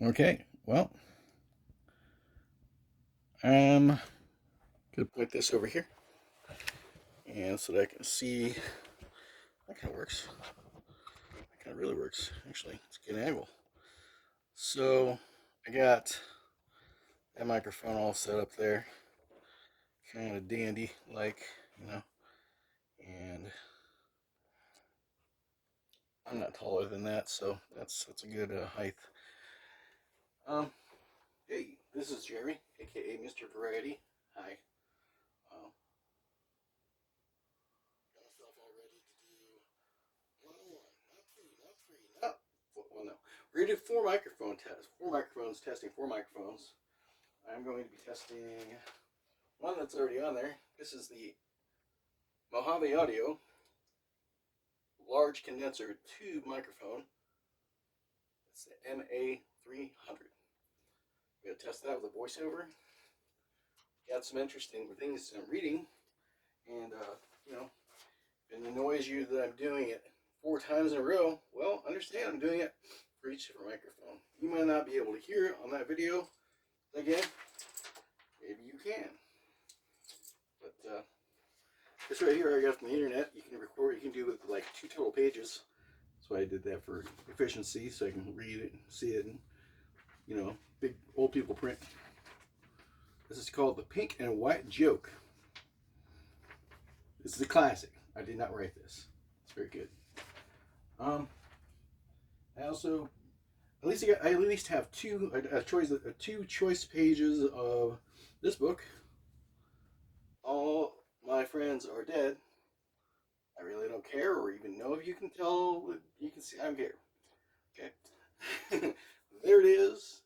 Okay, well, I'm gonna put this over here, and so that I can see. That kind of works. That kind of really works, actually. It's a good angle. So I got that microphone all set up there, kind of dandy, like and I'm not taller than that, so that's a good height. Um, hey, this is Jeremy, aka Mr. Variety. Hi. Um, got myself all ready to do 101, not two, not three, not well, no. We're gonna do four microphone tests. Four microphones testing. Four microphones. I'm going to be testing one that's already on there. This is the Mojave Audio Large Condenser tube microphone. It's the MA300. I'm gonna test that with a voiceover. Got some interesting things I'm reading, and if it annoys you that I'm doing it 4 times in a row, well, understand I'm doing it for each different microphone. You might not be able to hear it on that video. Again, maybe you can. But this right here I got from the internet. You can record. You can do it with like 2 total pages. That's why I did that for efficiency, so I can read it and see it, and big old people print. This is called the Pink and White Joke. This is a classic. I did not write this. It's very good. I also, I at least have two choice pages of this book. All my friends are dead. I really don't care, or even know if you can tell. You can see I don't care. Okay, there it is.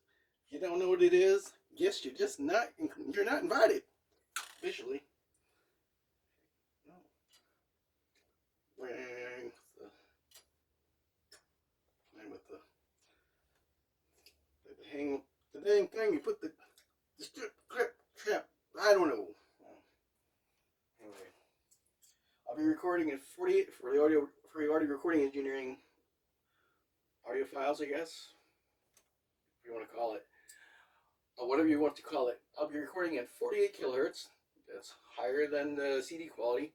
If you don't know what it is, guess you're not invited officially. No. With the hang the dang thing you put the strip crap. I don't know. Anyway, I'll be recording in 48 for the audio recording engineering audio files, I guess, if you want to call it, or whatever you want to call it. I'll be recording at 48 kilohertz. That's higher than the CD quality,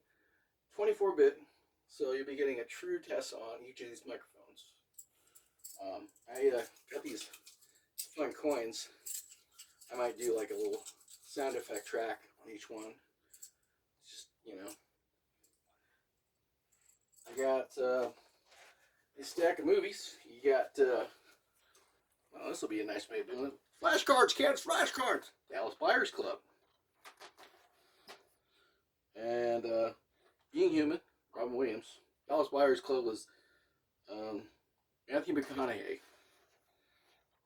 24-bit. So you'll be getting a true test on each of these microphones. I got these fun coins. I might do like a little sound effect track on each one. Just I got a stack of movies. You got well, this will be a nice way of doing it. Flashcards, kids, flashcards. Dallas Buyers Club. And Being Human, Robin Williams. Dallas Buyers Club was Matthew McConaughey.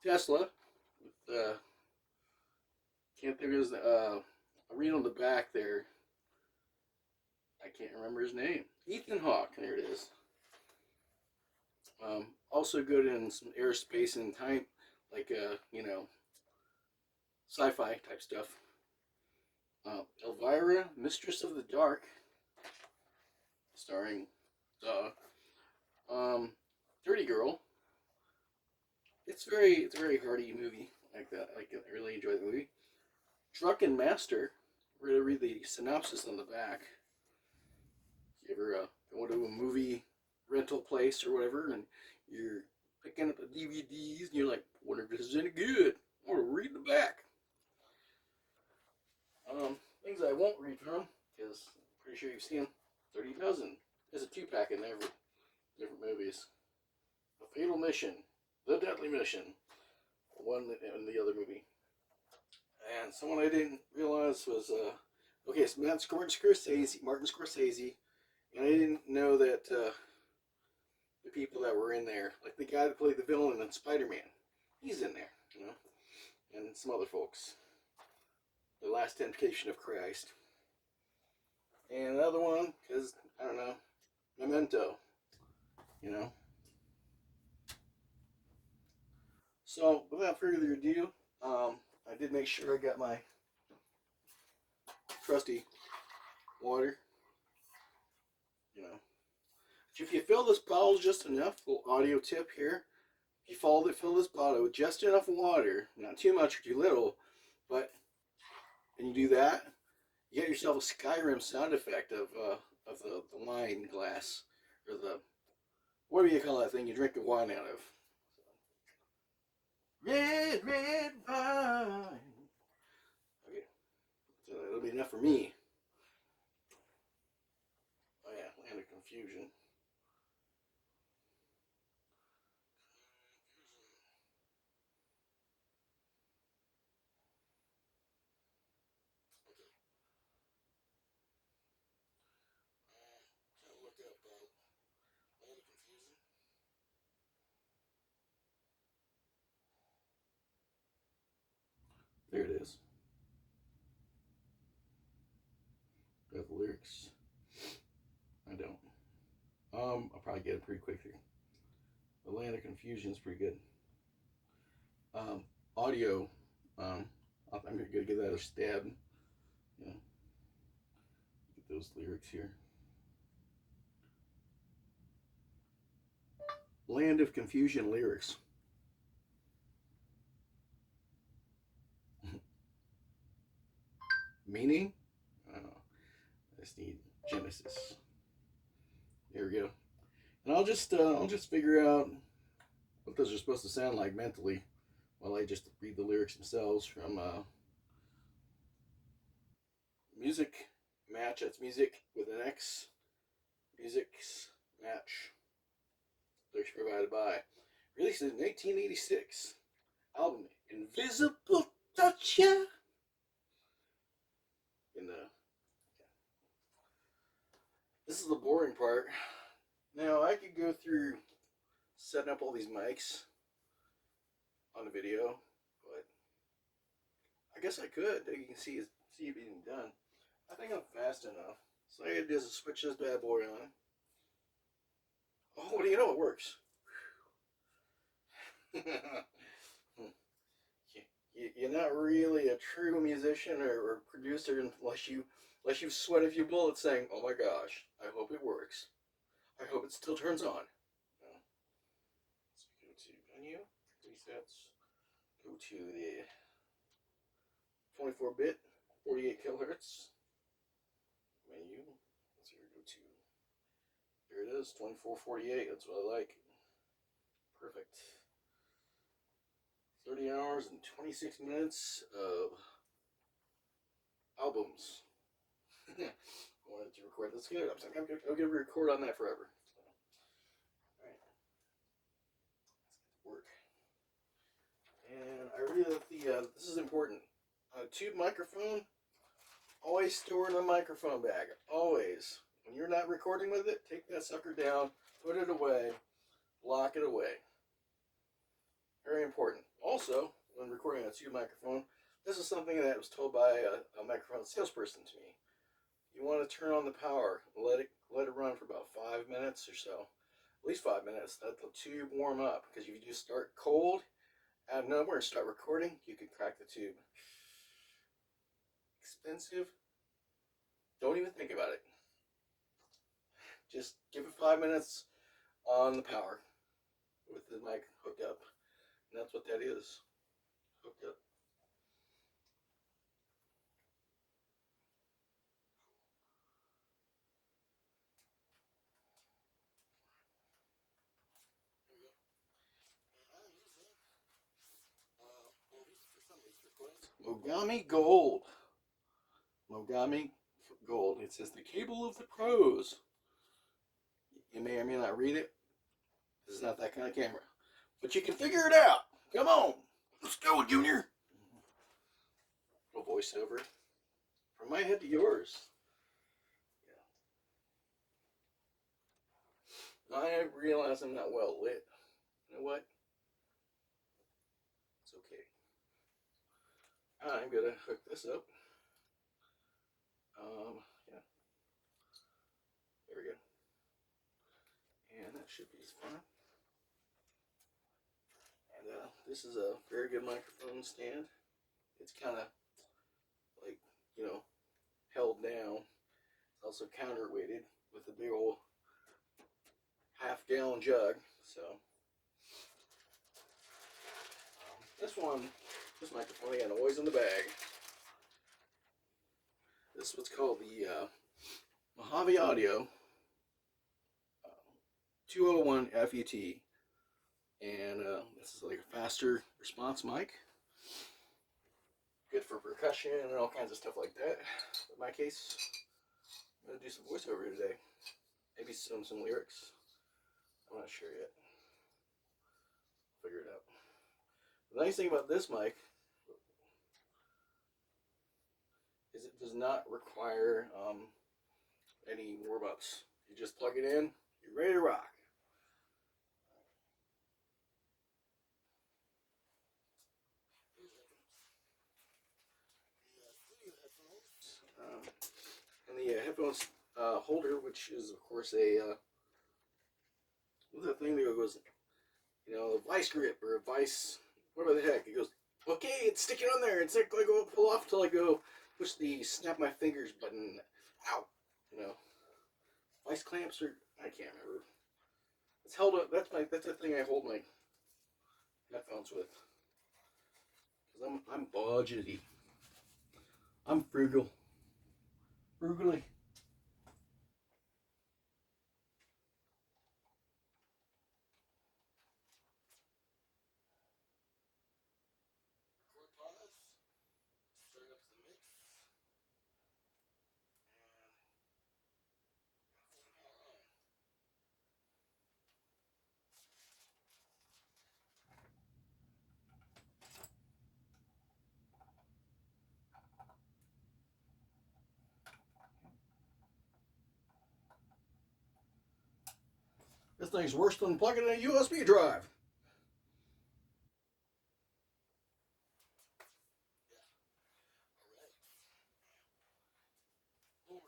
Tesla, with can't think of his. I read on the back there. I can't remember his name. Ethan Hawke. There it is. Also good in some aerospace and time, like sci-fi type stuff. Elvira, Mistress of the Dark, starring Dirty Girl. It's a very hearty movie like that. I really enjoy the movie. Drunken Master. We're gonna read the synopsis on the back. If you ever go to a movie rental place or whatever, and you're picking up the DVDs, and you're like, wonder if this is any good. I want to read the back. Things I won't read from, because I'm pretty sure you've seen 30 Dozen. There's a 2-pack in there for different movies. The Fatal Mission, The Deadly Mission, one in the other movie. And someone I didn't realize was, okay, it's Martin Scorsese, and I didn't know that the people that were in there, like the guy that played the villain in Spider-Man, he's in there, and some other folks. The Last Temptation of Christ. And another one, because, I don't know, Memento, So, without further ado, I did make sure I got my trusty water, If you fill this bottle just enough, little audio tip here, He fill this bottle with just enough water, not too much or too little, but and you do that, you get yourself a Skyrim sound effect of the wine glass, or the, whatever you call that thing you drink the wine out of. Red, red wine. Okay, so that'll be enough for me. Oh yeah, Land of Confusion. Look up Land of Confusion. There it is. Got the lyrics. I don't. I'll probably get it pretty quick here. The Land of Confusion is pretty good. Audio. I'm gonna give that a stab. Yeah. Get those lyrics here. Land of Confusion lyrics. Meaning? I just need Genesis. There we go. And I'll just figure out what those are supposed to sound like mentally while I just read the lyrics themselves from Music Match. That's music with an X. Music's Match. Lyrics provided by. Released in 1986. Album Invisible Touch Ya. This is the boring part. Now I could go through setting up all these mics on the video, but I guess I could. You can see it being done. I think I'm fast enough. So all I gotta do is switch this bad boy on. Oh, what do you know? It works. You're not really a true musician or producer unless you sweat a few bullets saying, "Oh my gosh, I hope it works. I hope it still turns on." Let's go to menu, presets, go to the 24-bit, 48 kilohertz menu. Let's go to, there it is, 2448. That's what I like. Perfect. 30 hours and 26 minutes of albums. I wanted to record this. Good. I'm going to record on that forever. So, all right. Let's get to work. And I really like this is important. Tube microphone, always store in a microphone bag. Always. When you're not recording with it, take that sucker down, put it away, lock it away. Very important. Also, when recording a tube microphone, this is something that was told by a microphone salesperson to me. You want to turn on the power, let it run for about 5 minutes or so, at least 5 minutes. Let the tube warm up, because if you just start cold out of nowhere and start recording, you could crack the tube. Expensive. Don't even think about it. Just give it 5 minutes on the power with the mic hooked up. And that's what that is. Hooked up. Mojave Gold. Mojave Gold. It says the cable of the pros. You may or may not read it. This is not that kind of camera. But you can figure it out. Come on. Let's go, Junior. A voiceover. From my head to yours. Yeah. I realize I'm not well lit. You know what? It's okay. I'm going to hook this up. Yeah. There we go. And that should be fine. And this is a very good microphone stand. It's kind of like, held down. It's also counterweighted with a big old half-gallon jug. So This microphone, I got always in the bag. This is what's called the Mojave Audio 201 FET, and this is like a faster response mic. Good for percussion and all kinds of stuff like that. In my case, I'm gonna do some voiceover today. Maybe some lyrics. I'm not sure yet. Figure it out. The nice thing about this mic is it does not require any warm-ups. You just plug it in, you're ready to rock. And the headphones holder, which is of course a what's that thing that goes, you know, a vice grip or a vice, whatever the heck. It goes, okay, it's sticking on there. It's like I go pull off till I go push the snap my fingers button. Ow, you know, vice clamps or I can't remember. It's held up. That's the thing I hold my headphones with. Cause I'm budgety. I'm frugal. Frugally. This thing's worse than plugging in a USB drive. One,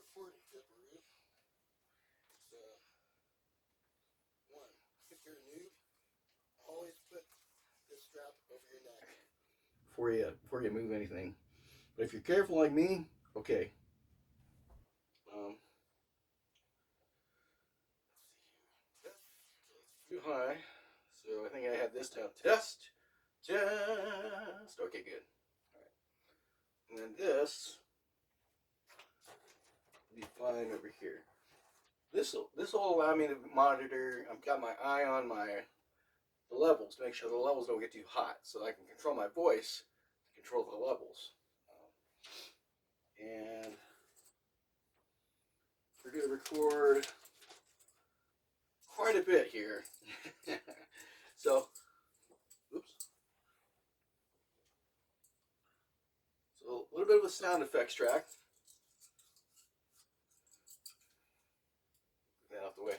if you're new, always put this strap over your neck before you move anything. But if you're careful like me, okay. Too high, so I think I had this down. Test. Okay, good. All right, and then this will be fine over here. This will allow me to monitor. I've got my eye on the levels to make sure the levels don't get too hot, so I can control my voice to control the levels. And we're going to record quite a bit here. So, oops. So a little bit of a sound effects track. Get that out the way.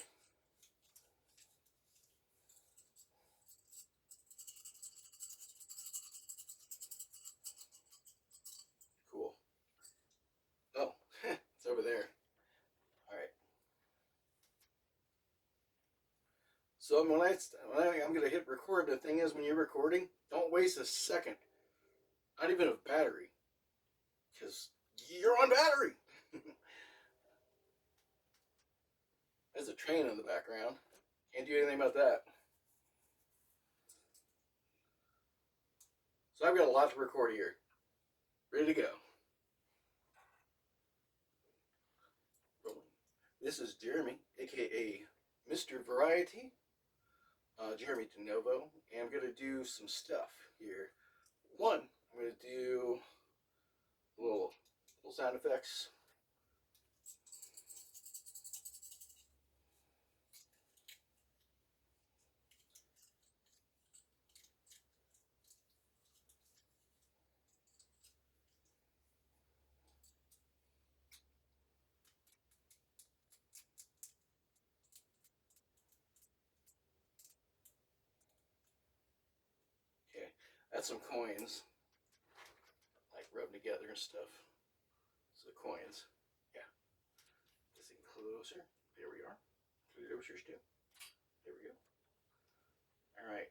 Cool. Oh, it's over there. All right. So when I'm going to hit record, the thing is when you're recording, don't waste a second. Not even a battery. Because you're on battery. There's a train in the background. Can't do anything about that. So I've got a lot to record here. Ready to go. This is Jeremy, aka Mr. Variety. Jeremy DeNovo. And I'm going to do some stuff here. One, I'm going to do little sound effects. Okay, that's some coins, like rubbed together and stuff. So the coins, yeah. This thing closer. There we are. Closer still. There we go. All right.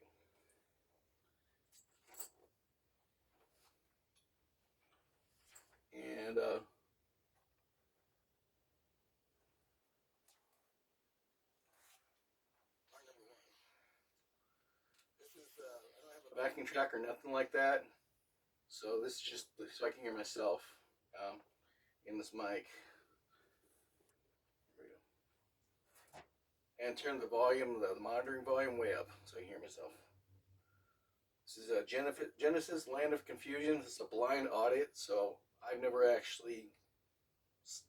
And a backing track or nothing like that. So this is just so I can hear myself in this mic. And turn the volume, the monitoring volume way up so I can hear myself. This is a Genesis Land of Confusion. This is a blind audit, so I've never actually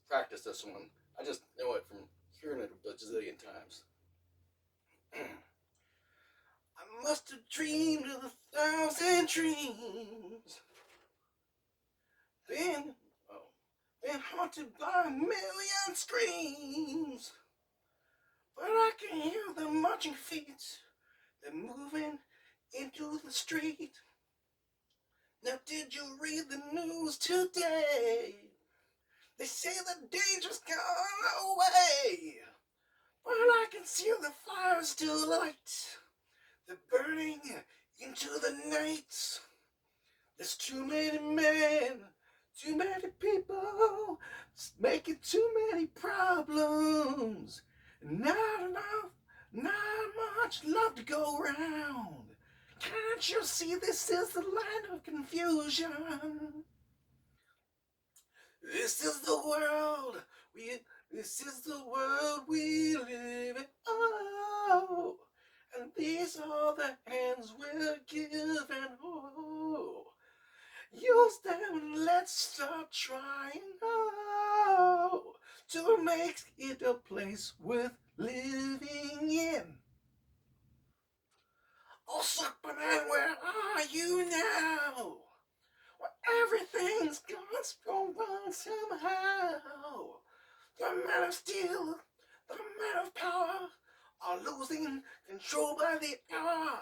practiced this one. I just know it from hearing it a bazillion times. I must have dreamed of 1,000 dreams, been haunted by a million screams. But I can hear the marching feet, they're moving into the street. Now did you read the news today? They say the danger's gone away. But I can see the fires still light. They're burning into the night. There's too many men, too many people, making too many problems. Not enough, not much love to go around. Can't you see this is the land of confusion? This is the world we live in. Oh, and these are the hands we're given. Oh, use them and let's start trying. Oh, to make it a place worth living in. Oh, Superman, where are you now? Well, everything's gone wrong somehow. The men of steel, the men of power are losing control by the hour.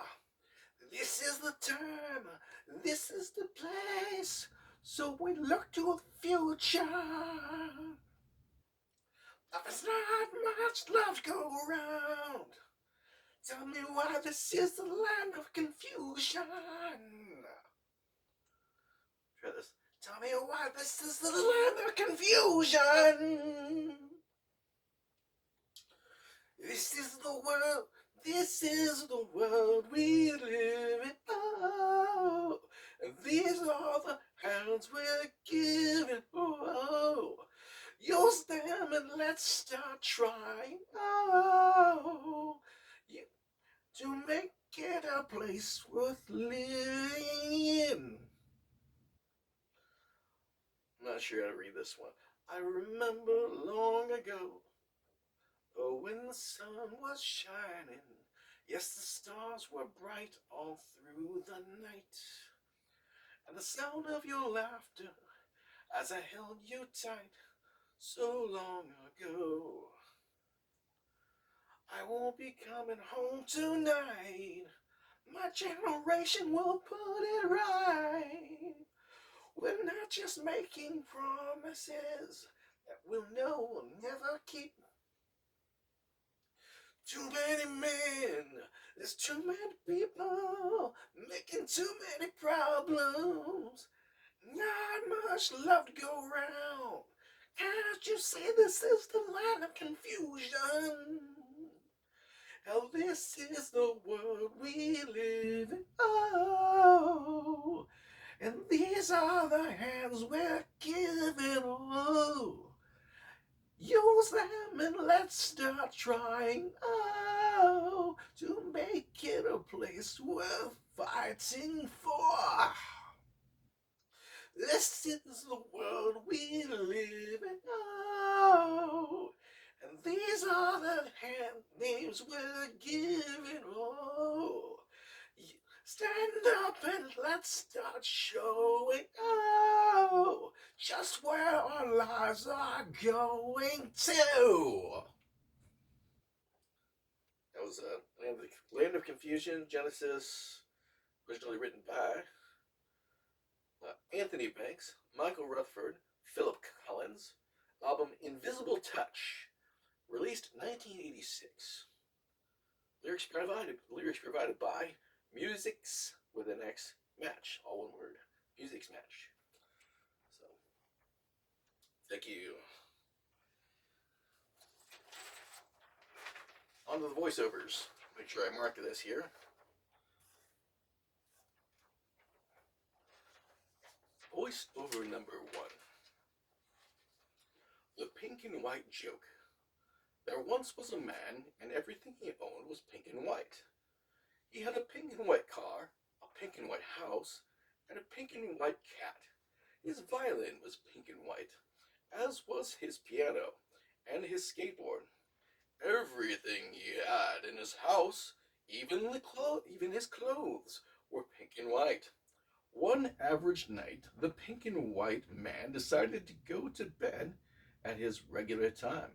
This is the time, this is the place, so we look to the future. There's not much love to go around. Tell me why this is the land of confusion. Try this. Tell me why this is the land of confusion. This is the world we live in. Oh, and these are the hands we're given. Oh, use them and let's start trying. Oh, to make it a place worth living in. I'm not sure how to read this one. I remember long ago, oh, when the sun was shining, yes, the stars were bright all through the night, and the sound of your laughter as I held you tight so long ago. I won't be coming home tonight. My generation will put it right. We're not just making promises that we'll know we'll never keep. Too many men, there's too many people, making too many problems. Not much love to go around. Can't you see this is the land of confusion? Hell, this is the world we live in. Oh, and these are the hands we're given. Oh, use them and let's start trying. Oh, to make it a place worth fighting for. This is the world we live in. Oh, and these are the hand names we're given. Oh, stand up and let's start showing. Oh, just where our lives are going to. That was Land of Confusion, Genesis, originally written by Anthony Banks, Michael Rutherford, Philip Collins, album Invisible Touch, released 1986. Lyrics provided by Musics with an X Match, all one word. Musics Match. So, thank you. On to the voiceovers. Make sure I mark this here. Voiceover number 1. The pink and white joke. There once was a man, and everything he owned was pink and white. He had a pink and white car, a pink and white house, and a pink and white cat. His violin was pink and white, as was his piano and his skateboard. Everything he had in his house, even his clothes, were pink and white. One average night, the pink and white man decided to go to bed at his regular time.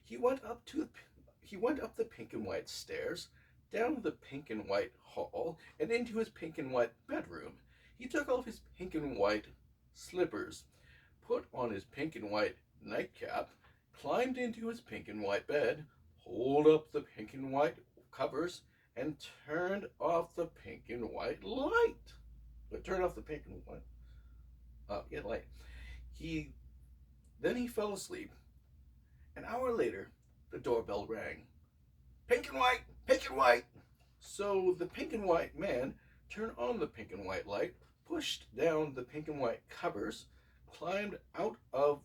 He went up the pink and white stairs, down the pink and white hall, and into his pink and white bedroom. He took off his pink and white slippers, put on his pink and white nightcap, climbed into his pink and white bed, pulled up the pink and white covers, and turned off the pink and white light. Turn off the pink and white light. Then he fell asleep. An hour later, the doorbell rang. Pink and white, pink and white. So the pink and white man turned on the pink and white light, pushed down the pink and white covers, climbed out of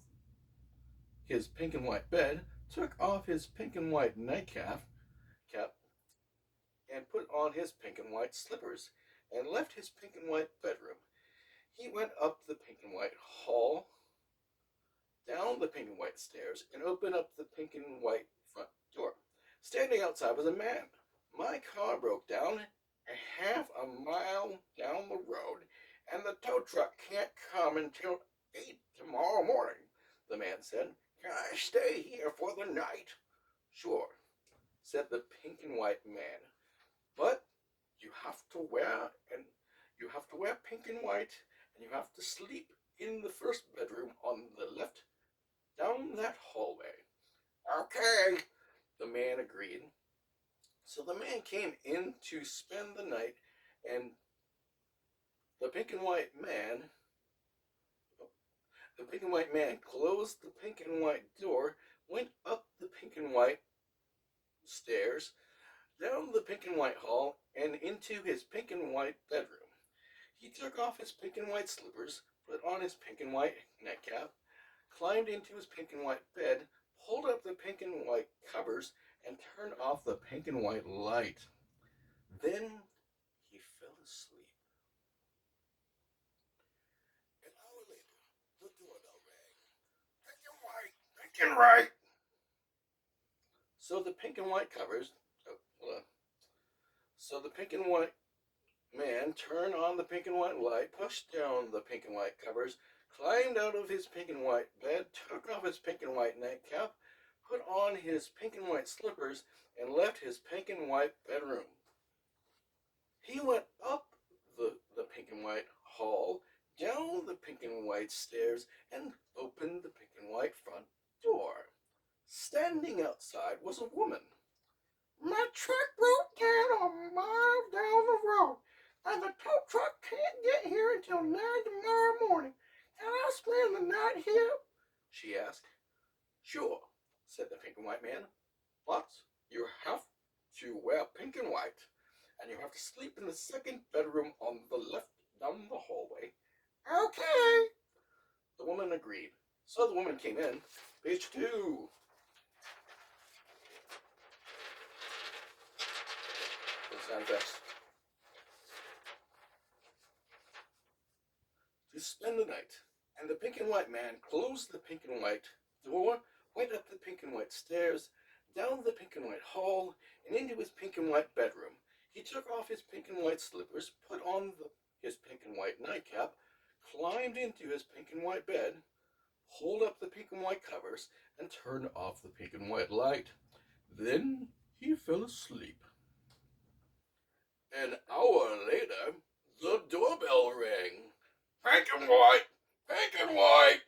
his pink and white bed, took off his pink and white nightcap, and put on his pink and white slippers, and left his pink and white bedroom. He went up the pink and white hall, down the pink and white stairs, and opened up the pink and white front door. Standing outside was a man. My car broke down a half a mile down the road, and the tow truck can't come until 8 tomorrow morning, the man said. Can I stay here for the night? Sure, said the pink and white man. But you have to wear pink and white, and you have to sleep in the first bedroom on the left down that hallway. Okay, the man agreed. So the man came in to spend the night, and the pink and white man closed the pink and white door, went up the pink and white stairs, down the pink and white hall, and into his pink and white bedroom. He took off his pink and white slippers, put on his pink and white nightcap, climbed into his pink and white bed, pulled up the pink and white covers, and turned off the pink and white light. Then he fell asleep. An hour later, the doorbell rang. Pink and white, pink and white. So the pink and white man turned on the pink and white light, pushed down the pink and white covers, climbed out of his pink and white bed, took off his pink and white nightcap, put on his pink and white slippers, and left his pink and white bedroom. He went up the pink and white hall, down the pink and white stairs, and opened the pink and white front door. Standing outside was a woman. My truck broke down a mile down the road, and the tow truck can't get here until 9 tomorrow morning. Can I spend the night here? She asked. Sure, said the pink and white man. But you have to wear pink and white, and you have to sleep in the second bedroom on the left down the hallway. Okay. The woman agreed. So the woman came in. Page 2. Sound effects. To spend the night, and the pink and white man closed the pink and white door, went up the pink and white stairs, down the pink and white hall, and into his pink and white bedroom. He took off his pink and white slippers, put on his pink and white nightcap, climbed into his pink and white bed, pulled up the pink and white covers, and turned off the pink and white light. Then he fell asleep. An hour later, the doorbell rang. Pink and white! Pink and white!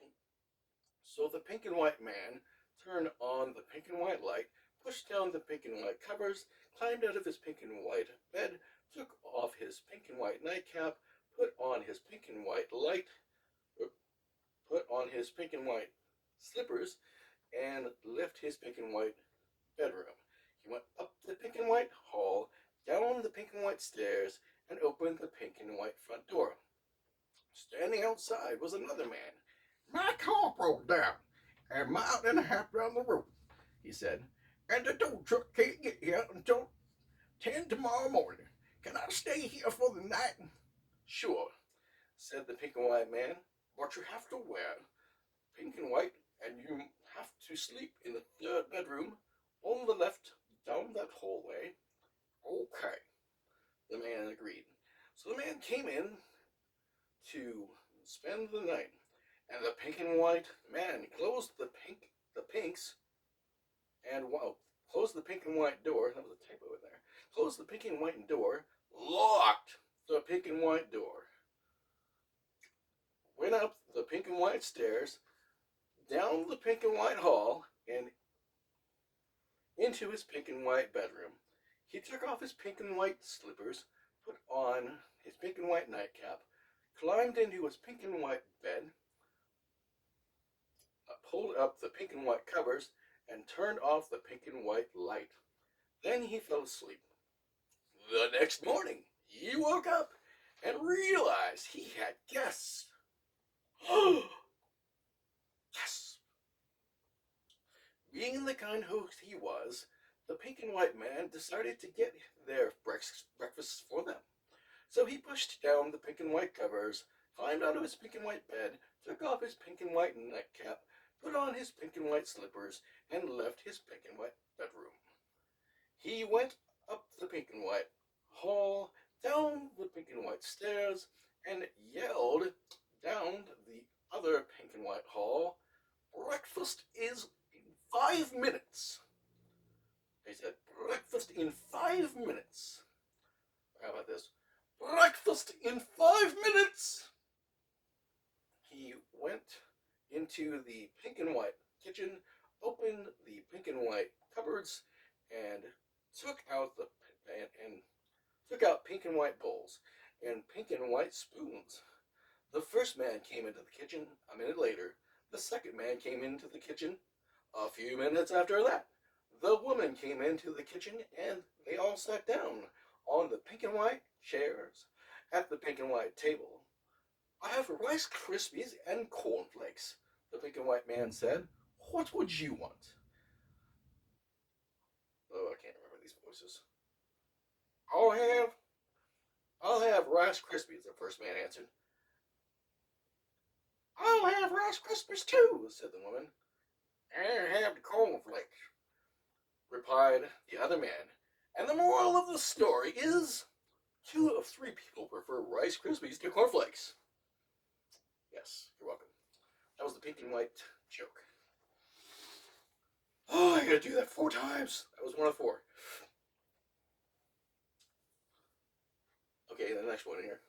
So the pink and white man turned on the pink and white light, pushed down the pink and white covers, climbed out of his pink and white bed, took off his pink and white nightcap, put on his pink and white slippers, and left his pink and white bedroom. He went up the pink and white hall, down the pink and white stairs, and opened the pink and white front door. Standing outside was another man. My car broke down a mile and a half down the road, he said, and the tow truck can't get here until 10 tomorrow morning. Can I stay here for the night? Sure, said the pink and white man, but you have to wear pink and white, and you have to sleep in the third bedroom on the left down that hallway. Okay, the man agreed. So the man came in to spend the night, and the pink and white man closed the pinks, and closed the pink and white door. That was a typo in there. Closed the pink and white door, locked the pink and white door, went up the pink and white stairs, down the pink and white hall, and into his pink and white bedroom. He took off his pink and white slippers, put on his pink and white nightcap, climbed into his pink and white bed, pulled up the pink and white covers, and turned off the pink and white light. Then he fell asleep. The next morning, he woke up and realized he had guests. Yes! Being the kind host he was, the pink and white man decided to get their breakfast for them. So he pushed down the pink and white covers, climbed out of his pink and white bed, took off his pink and white nightcap, put on his pink and white slippers, and left his pink and white bedroom. He went up the pink and white hall, down the pink and white stairs, and yelled down the other pink and white hall, "Breakfast is in 5 minutes." He said, "Breakfast in 5 minutes." How about this? "Breakfast in 5 minutes." He went into the pink and white kitchen, opened the pink and white cupboards, and took out pink and white bowls and pink and white spoons. The first man came into the kitchen a minute later. The second man came into the kitchen a few minutes after that. The woman came into the kitchen, and they all sat down on the pink and white chairs at the pink and white table. "I have Rice Krispies and cornflakes," the pink and white man said. "What would you want?" Oh, I can't remember these voices. I'll have Rice Krispies," the first man answered. "I'll have Rice Krispies too," said the woman. "And have the cornflakes," replied the other man. And the moral of the story is 2 of 3 people prefer Rice Krispies to cornflakes. Yes, you're welcome. That was the pink and white joke. Oh, I gotta do that 4 times. That was one of 4. Okay, the next one here.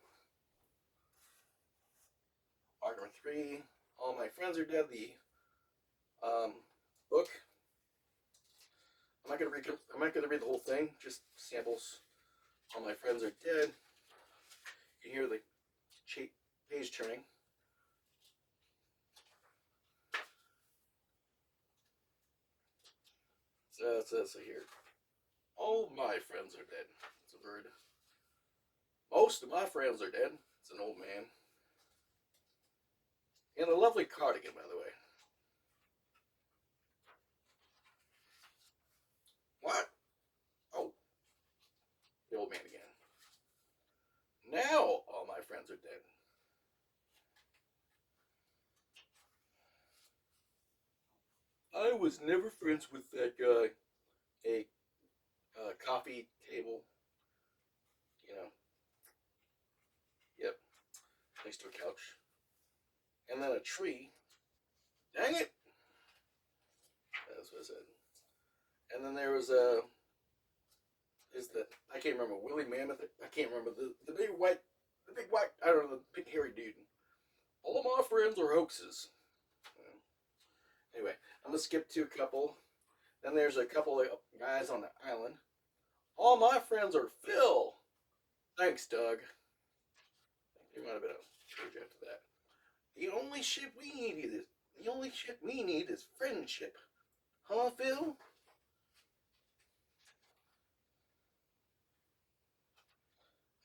Part number 3. All My Friends Are Dead. The book. I'm not gonna read the whole thing. Just samples. All My Friends Are Dead. You can hear the page turning. So it says here, "All my friends are dead." It's a bird. "Most of my friends are dead." It's an old man. And a lovely cardigan, by the way. "What?" "Oh, the old man again. Now all my friends are dead." "I was never friends with that guy." A coffee table, you know. Yep, next to a couch. And then a tree. Dang it! That's what I said. And then there was I can't remember, Willie Mammoth. I can't remember the big white, I don't know, the big hairy dude. "All my friends are hoaxes." Anyway, I'm gonna skip to a couple. Then there's a couple of guys on the island. "All my friends are Phil." "Thanks, Doug." There might have been a church after that. The only shit we need is friendship. Huh, Phil?"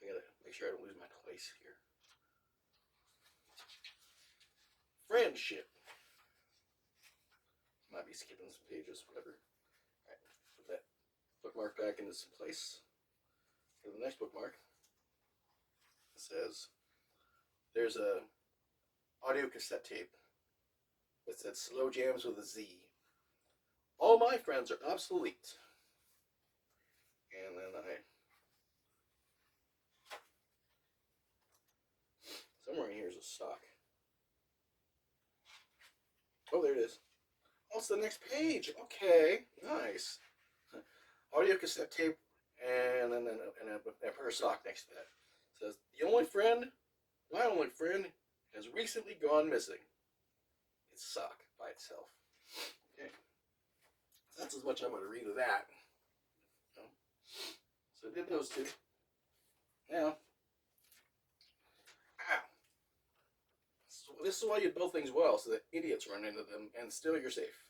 I gotta make sure I don't lose my place here. friendship. Might be skipping some pages, whatever. Alright, put that bookmark back into some place. Go to the next bookmark. It says, there's a audio cassette tape that said Slow Jams with a Z. All my friends are obsolete. And then somewhere in here is a sock. Oh, there it is. Oh, it's the next page. Okay, nice. Audio cassette tape, and then a pair of sock next to that. It says, my only friend, has recently gone missing. It's sock by itself. Okay, so that's as much I'm going to read of that. So I did those two. Now, so this is why you build things well, so that idiots run into them, and still you're safe.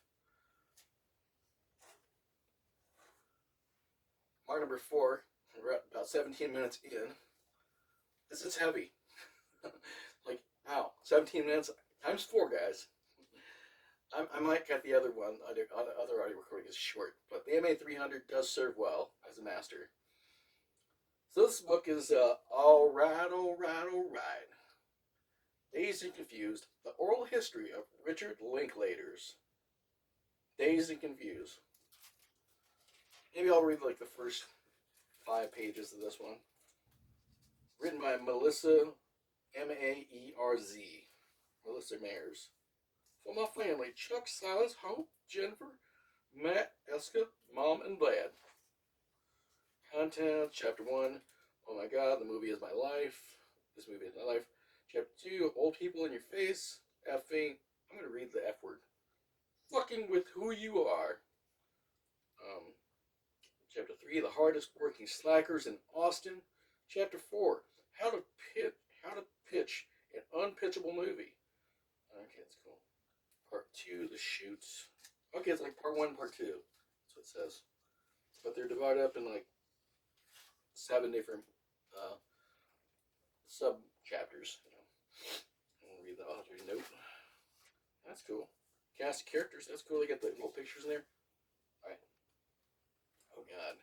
Mark number 4, we're at about 17 minutes in. This is heavy. Like, wow, 17 minutes times 4, guys. I might cut the other one, other audio recording is short, but the MA300 does serve well as a master. So this book is all right. Dazed and Confused, the oral history of Richard Linklater's. Dazed and Confused. Maybe I'll read like the first 5 pages of this one. Written by Melissa M-A-E-R-Z. Melissa Mayers. For my family, Chuck, Silas, Hope, Jennifer, Matt, Eska, Mom, and Dad. Content, Chapter 1. Oh my God, the movie is my life. This movie is my life. Chapter 2, Old People in Your Face. Effing. I'm going to read the F word. Fucking with who you are. Chapter 3, The Hardest Working Slackers in Austin. Chapter 4, How to pitch an unpitchable movie. Okay, that's cool. Part 2, The Shoots. Okay, it's like part 1, part 2. That's what it says. But they're divided up in like 7 different sub chapters. I'll read the author's note. That's cool. Cast of characters. That's cool. They got the little pictures in there. Alright. Oh God.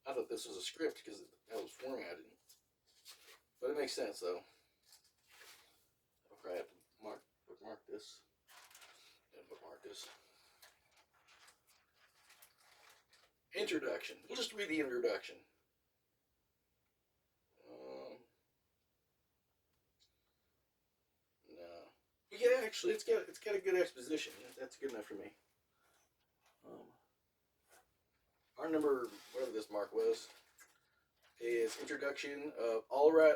I thought this was a script because that was formatted. But it makes sense though. I'll probably have to bookmark this. And bookmark this. Introduction. We'll just read the introduction. No. Yeah, actually, it's got a good exposition. That's good enough for me. Our number, whatever this mark was, is introduction of All Right.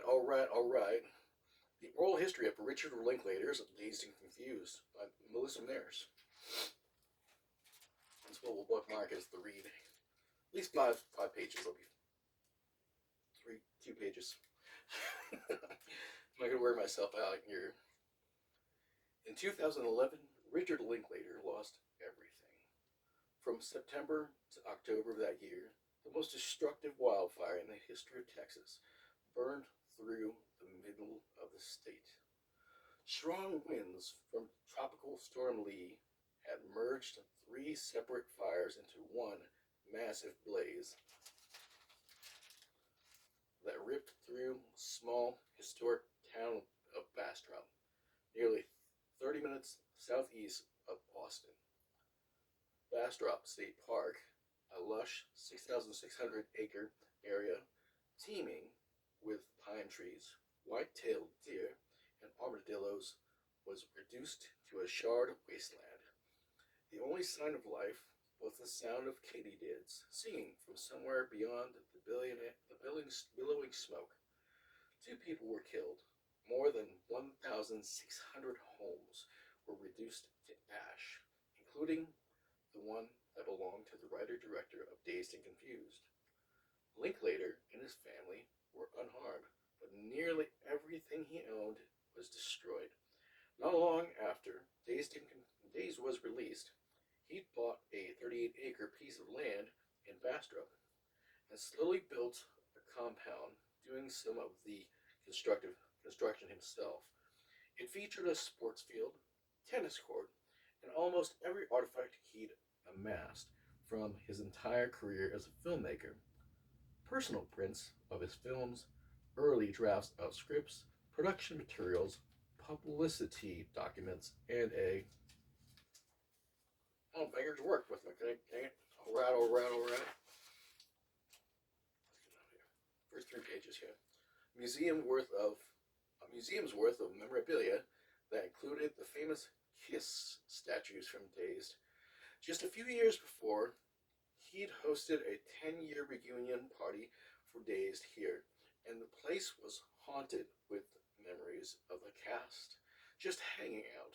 The oral history of Richard Linklater's Dazed and Confused by Melissa Mayers. That's what we'll bookmark as the read. At least five pages. There'll be 2 pages. I'm not gonna wear myself out here. In 2011, Richard Linklater lost everything. From September to October of that year, the most destructive wildfire in the history of Texas burned through the middle of the state. Strong winds from Tropical Storm Lee had merged 3 separate fires into one massive blaze that ripped through small historic town of Bastrop, nearly 30 minutes southeast of Austin. Bastrop State Park, a lush 6,600 acre area teeming with pine trees, white-tailed deer, and armadillos, was reduced to a charred wasteland. The only sign of life was the sound of katydids singing from somewhere beyond the billowing smoke. 2 people were killed. More than 1,600 homes were reduced to ash, including the one that belonged to the writer-director of Dazed and Confused. Linklater and his family were unharmed, but nearly everything he owned was destroyed. Not long after Dazed was released, he bought a 38-acre piece of land in Bastrop and slowly built a compound, doing some of the construction himself. It featured a sports field, tennis court, and almost every artifact he'd amassed from his entire career as a filmmaker. Personal prints of his films, early drafts of scripts, production materials, publicity documents, and a oh, fingers worked with me. Dang it. All right, all right, all right. First three pages here. A museum's worth of memorabilia that included the famous Kiss statues from Dazed. Just a few years before, he'd hosted a 10-year reunion party for Dazed here, and the place was haunted with memories of the cast just hanging out.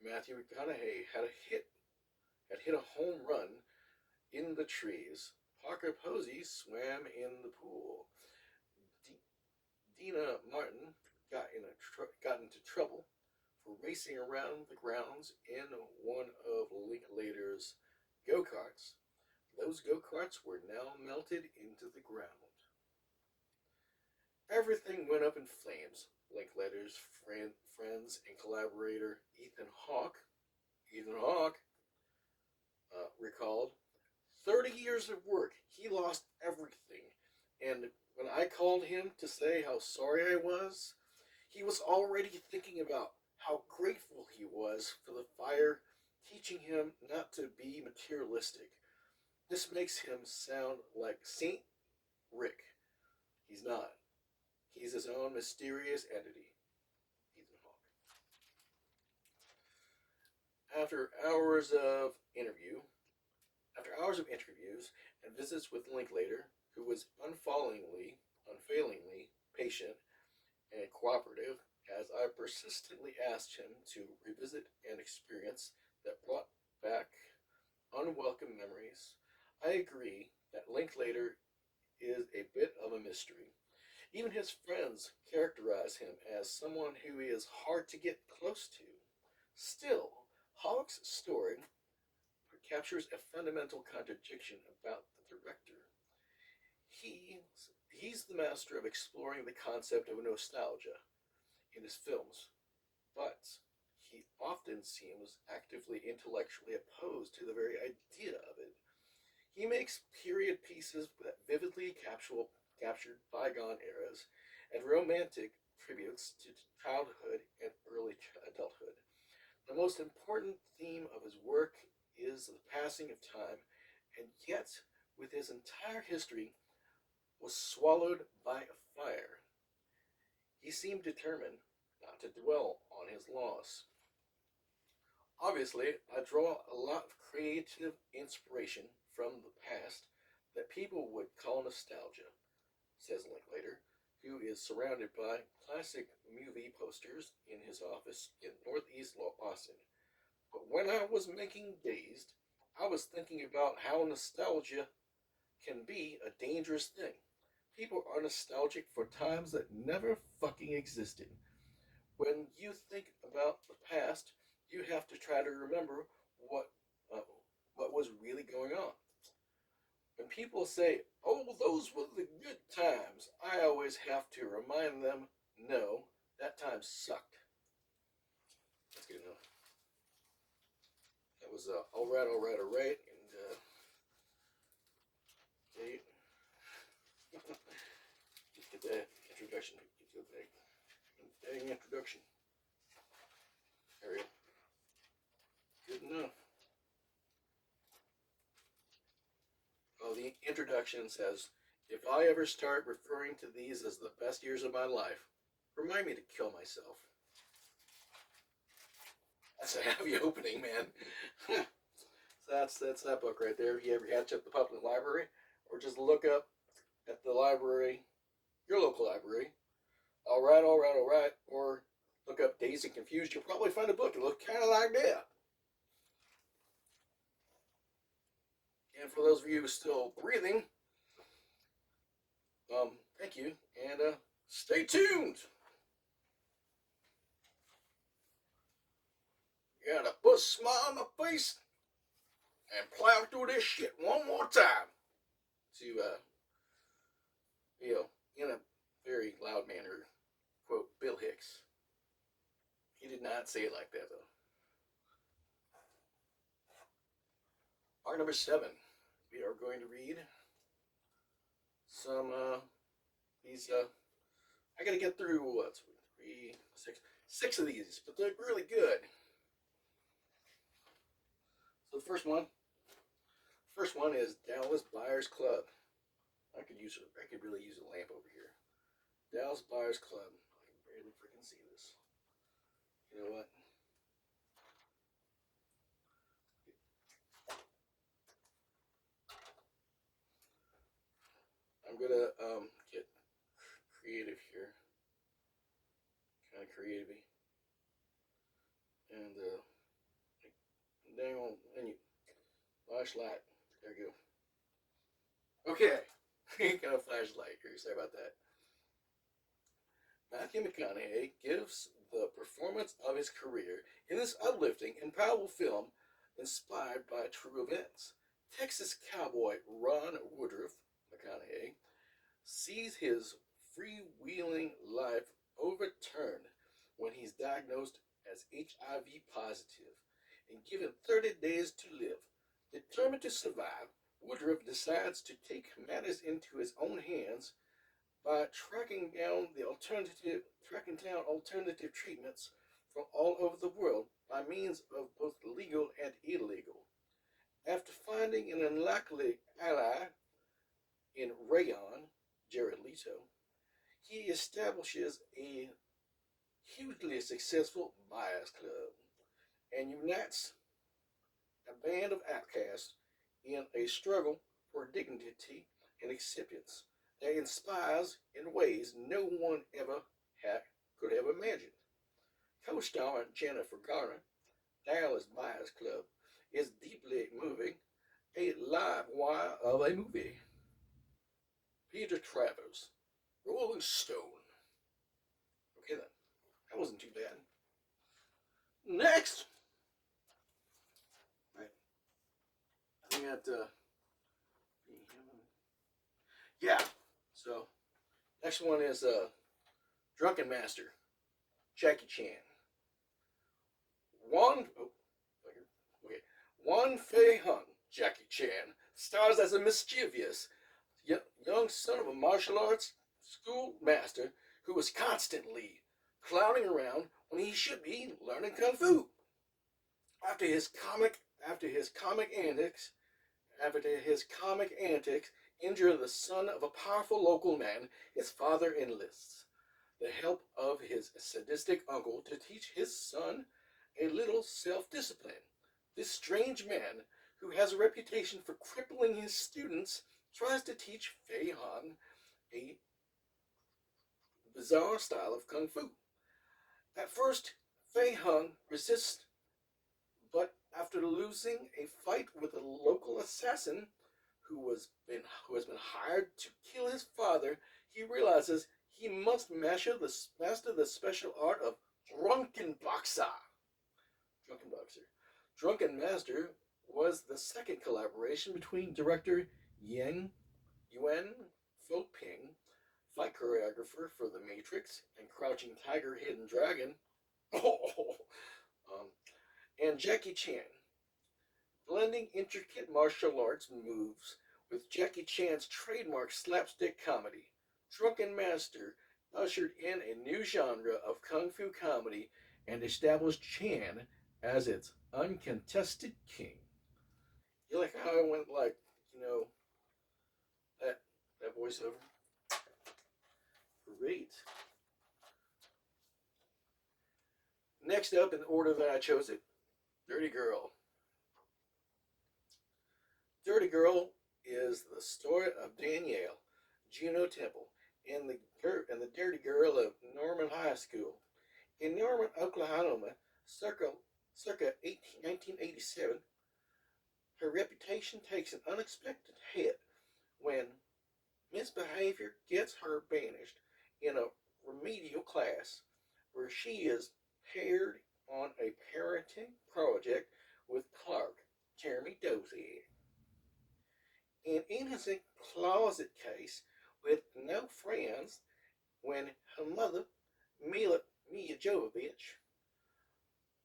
Matthew McConaughey had hit a home run in the trees. Parker Posey swam in the pool. Dina Martin got into trouble for racing around the grounds in one of Linklater's go-karts. Those go-karts were now melted into the ground. Everything went up in flames. Linklater's friends and collaborator Ethan Hawke recalled, 30 years of work, he lost everything. And when I called him to say how sorry I was, he was already thinking about how grateful he was for the fire teaching him not to be materialistic. This makes him sound like Saint Rick. He's not. He's his own mysterious entity. Ethan Hawke. After hours of interviews and visits with Linklater, who was unfailingly patient and cooperative, as I persistently asked him to revisit an experience that brought back unwelcome memories, I agree that Linklater is a bit of a mystery. Even his friends characterize him as someone who is hard to get close to. Still, Hawke's story captures a fundamental contradiction about the director. He's the master of exploring the concept of nostalgia in his films, but he often seems actively intellectually opposed to the very idea of it. He makes period pieces that vividly captured bygone eras and romantic tributes to childhood and early adulthood. The most important theme of his work is the passing of time, and yet, with his entire history, was swallowed by a fire. He seemed determined not to dwell on his loss. Obviously, I draw a lot of creative inspiration from the past that people would call nostalgia, says Linklater, who is surrounded by classic movie posters in his office in northeast Boston. But when I was making Dazed, I was thinking about how nostalgia can be a dangerous thing. People are nostalgic for times that never fucking existed. When you think about the past, you have to try to remember what uh, what was really going on. When people say, "Oh, those were the good times," I always have to remind them, "No, that time sucked." That's good enough. That was all right, all right, all right, and okay. Just get that introduction. Get that dang introduction. There we go. Good enough. Well, the introduction says, if I ever start referring to these as the best years of my life, remind me to kill myself. That's a heavy opening, man. So that's that book right there. If you ever catch up the public library, or just look up at the library, your local library, all right, all right, all right, or look up Dazed and Confused, you'll probably find a book that looks kind of like that. And for those of you still breathing, thank you, and stay tuned. Got to put a smile on my face and plow through this shit one more time. To, in a very loud manner, quote Bill Hicks. not say it like that though. Part number 7. We are going to read some these. I got to get through what 3, 6 of these, but they're really good. So the first one is Dallas Buyers Club. I could really use a lamp over here. Dallas Buyers Club. I can barely freaking see this. You know what? I'm gonna get creative here, kind of creative, and dang on menu, flashlight. There you go. Okay, got a flashlight here. Sorry about that. Matthew McConaughey gives the performance of his career in this uplifting and powerful film inspired by true events. Texas cowboy Ron Woodruff McConaughey sees his freewheeling life overturned when he's diagnosed as HIV positive and given 30 days to live. Determined to survive, Woodruff decides to take matters into his own hands by tracking down alternative treatments from all over the world by means of both legal and illegal. After finding an unlikely ally in Rayon, Jared Leto, he establishes a hugely successful buyers club and unites a band of outcasts in a struggle for dignity and acceptance that inspires in ways no one could ever imagine. Co-star Jennifer Garner, Dallas Buyers Club is deeply moving, a live wire of a movie. Peter Travers, Rolling Stone. Okay then, that wasn't too bad. Next, right? I got yeah. So next one is Drunken Master, Jackie Chan. Wan Fei Hung, Jackie Chan, stars as a mischievous young son of a martial arts school master who is constantly clowning around when he should be learning kung fu. After his comic antics injure the son of a powerful local man, his father enlists the help of his sadistic uncle to teach his son a little self-discipline. This strange man, who has a reputation for crippling his students, tries to teach Fei Hung a bizarre style of kung fu. At first, Fei Hung resists, but after losing a fight with a local assassin who has been hired to kill his father, he realizes he must master the special art of drunken boxer. Drunken Master was the second collaboration between director Yuan Foping, fight choreographer for The Matrix and Crouching Tiger, Hidden Dragon, and Jackie Chan, blending intricate martial arts moves with Jackie Chan's trademark slapstick comedy. Drunken Master ushered in a new genre of kung fu comedy and established Chan as its uncontested king. You like how I went that voiceover? Great. Next up, in the order that I chose it, Dirty Girl. Dirty Girl is the story of Danielle Juno Temple and the Dirty Girl of Norman High School. In Norman, Oklahoma, circa 1987, her reputation takes an unexpected hit when misbehavior gets her banished in a remedial class where she is paired on a parenting project with Clark, Jeremy Dozy. An innocent closet case with no friends when her mother, Mia Jovovich,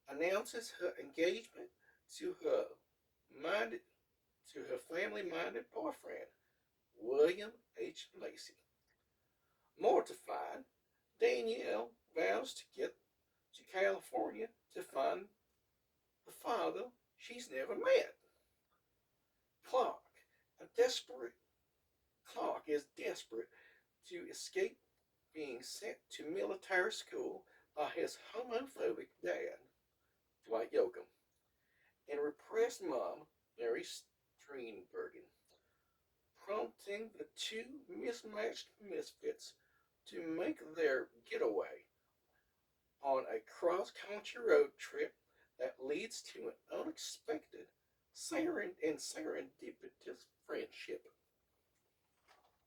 announces her engagement to her minded to her family-minded boyfriend, William H. Lacey. Mortified, Danielle vows to get to California to find the father she's never met. Clark, a desperate Clark is desperate to escape being sent to military school by his homophobic dad, Dwight Yoakam, and repressed mom, Mary Steenburgen, prompting the two mismatched misfits to make their getaway on a cross-country road trip that leads to an unexpected and serendipitous friendship.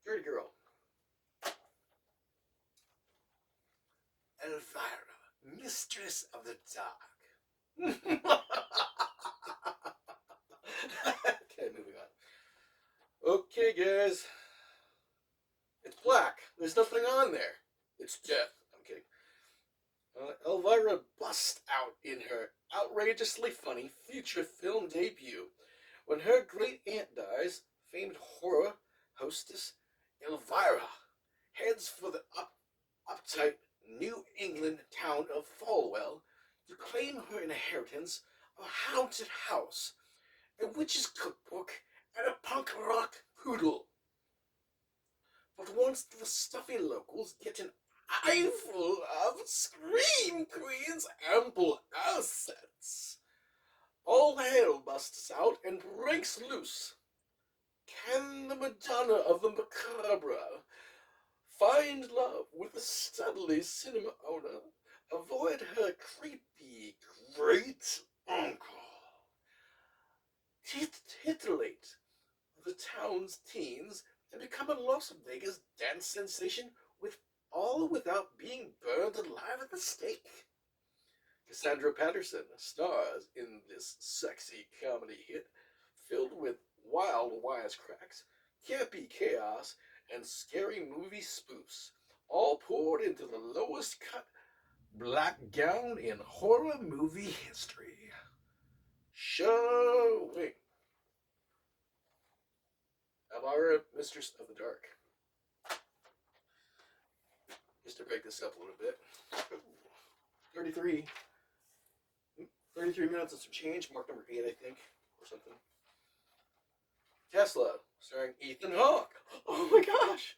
Dirty Girl. Elvira, Mistress of the Dark. Okay, moving on. Okay, guys. It's black. There's nothing on there. It's death. I'm kidding. Elvira busts out in her outrageously funny feature film debut. When her great aunt dies, famed horror hostess Elvira heads for the uptight New England town of Falwell to claim her inheritance of a haunted house, a witch's cookbook, and a punk rock poodle. But once the stuffy locals get an eyeful of Scream Queen's ample assets, all hell busts out and breaks loose. Can the Madonna of the Macabre find love with the studly cinema owner, avoid her creepy great uncle, titillate the town's teens, and become a Las Vegas dance sensation without being burned alive at the stake? Cassandra Patterson stars in this sexy comedy hit filled with wild wisecracks, campy chaos, and scary movie spoofs, all poured into the lowest cut black gown in horror movie history. Showing Elvira, Mistress of the Dark. Just to break this up a little bit. 33 minutes and some change, mark number 8, I think, or something. Tesla, starring Ethan Hawke. Oh my gosh!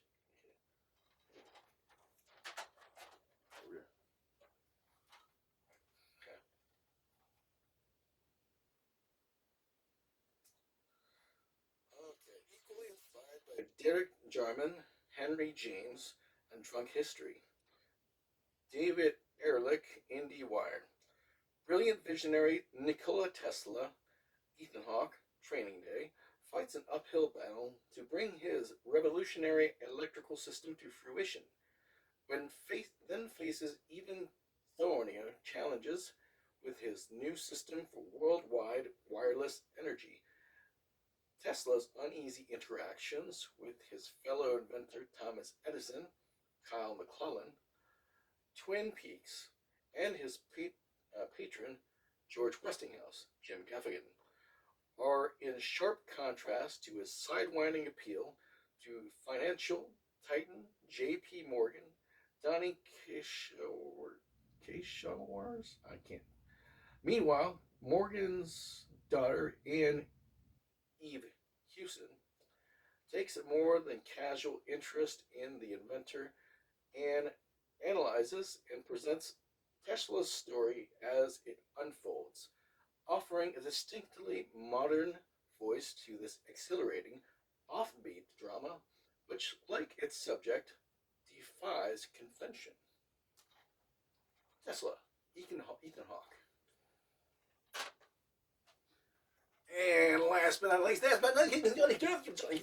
Okay, equally inspired by Derek Jarman, Henry James, and Drunk History. David Ehrlich, IndieWire. Brilliant visionary Nikola Tesla, Ethan Hawke, Training Day, fights an uphill battle to bring his revolutionary electrical system to fruition, then faces even thornier challenges with his new system for worldwide wireless energy. Tesla's uneasy interactions with his fellow inventor Thomas Edison, Kyle McClellan, Twin Peaks, and his patron, George Westinghouse, Jim Gaffigan, are in sharp contrast to his sidewinding appeal to financial titan J.P. Morgan, Donnie Kishawars? I can't. Meanwhile, Morgan's daughter, Anne Eve Hewson, takes a more than casual interest in the inventor and analyzes and presents Tesla's story as it unfolds, offering a distinctly modern voice to this exhilarating, offbeat drama, which, like its subject, defies convention. Tesla, Ethan Hawke. And last but not least,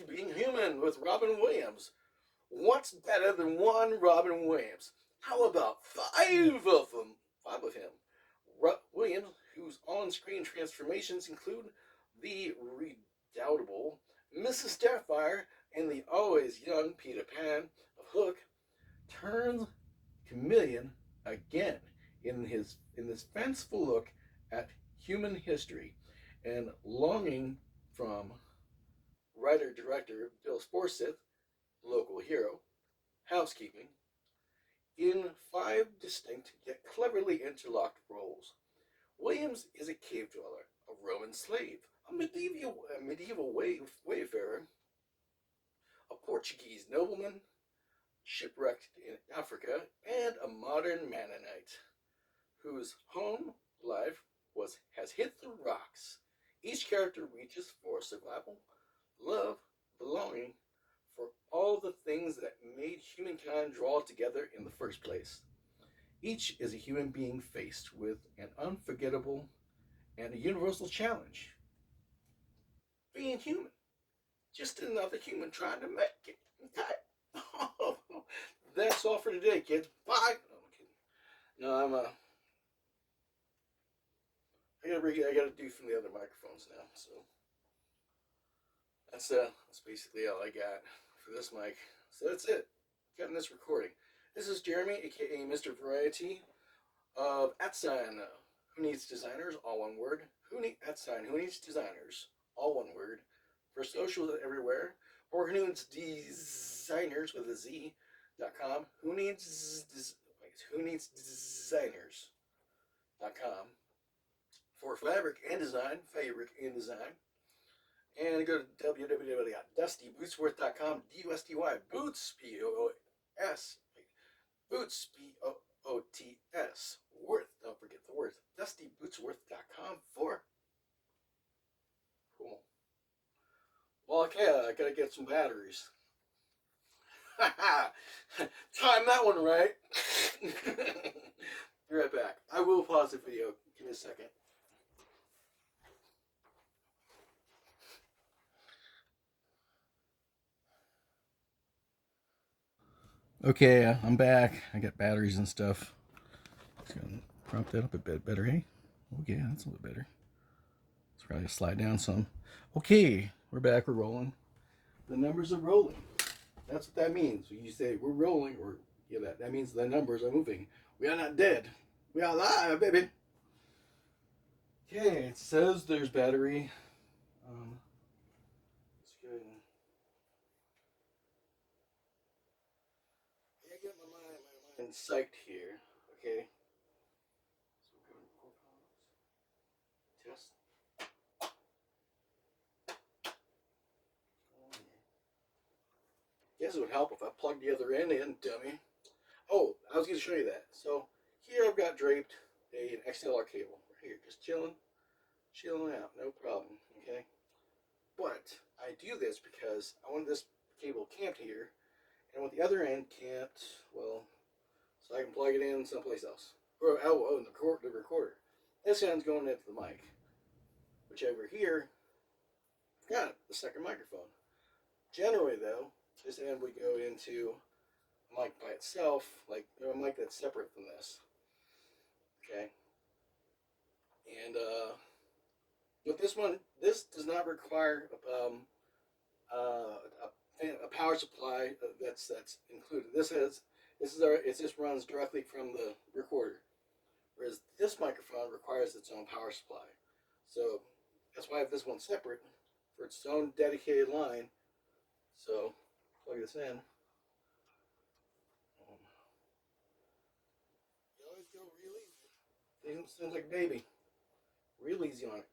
Being Human with Robin Williams. What's better than one Robin Williams? How about 5 of them? 5 of him. Williams, whose on-screen transformations include the redoubtable Mrs. Doubtfire and the always young Peter Pan of Hook, turns chameleon again in this fanciful look at human history and longing from writer director Bill Forsyth, local hero, housekeeping, in five distinct yet cleverly interlocked roles. Williams is a cave dweller, a Roman slave, a medieval wayfarer, a Portuguese nobleman, shipwrecked in Africa, and a modern Mennonite whose home life has hit the rocks. Each character reaches for survival, love, belonging, for all the things that made humankind draw together in the first place. Each is a human being faced with an unforgettable and a universal challenge: being human. Just another human trying to make it. Okay? That's all for today, kids. Bye. No, I'm kidding. No, I gotta do from the other microphones now. So that's basically all I got for this mic. So that's it. Getting this recording. This is Jeremy, aka Mr. Variety of @ Who Needs Designers, all one word. Who Needs Designers, all one word. For socials everywhere. Or Who Needs Designers with a Z.com. Who Needs Designers.com. For fabric and design, and go to www.dustybootsworth.com. D-U-S-T-Y, boots, P-O-O-S, boots, B-O-O-T-S, worth, don't forget the worth, dustybootsworth.com for, cool. Well, okay, I gotta get some batteries. Time that one right. Be right back. I will pause the video. Give me a second. Okay, I'm back. I got batteries and stuff. Just gonna prop that up a bit better, hey? Okay, that's a little bit better. Let's probably slide down some. Okay, we're back. We're rolling. The numbers are rolling. That's what that means. When you say we're rolling, or yeah, that means the numbers are moving. We are not dead. We are alive, baby. Okay, it says there's battery. Let's go ahead and I get my mind psyched here. Okay. So we're going to test. Guess it would help if I plugged the other end in, dummy. Oh, I was going to show you that. So here I've got draped an XLR cable right here, just chilling out, no problem. Okay, but I do this because I want this cable camped here, and with the other end camped, well, so I can plug it in someplace else. Or the recorder. This end's going into the mic, which over here, I've got the second microphone. Generally, though, this end would go into a mic by itself, like a mic that's separate from this. Okay, and with this one, this does not require a power supply that's included. It just runs directly from the recorder, whereas this microphone requires its own power supply. So that's why I have this one separate for its own dedicated line. So plug this in. You always go real easy. Sounds like a baby. Real easy on it.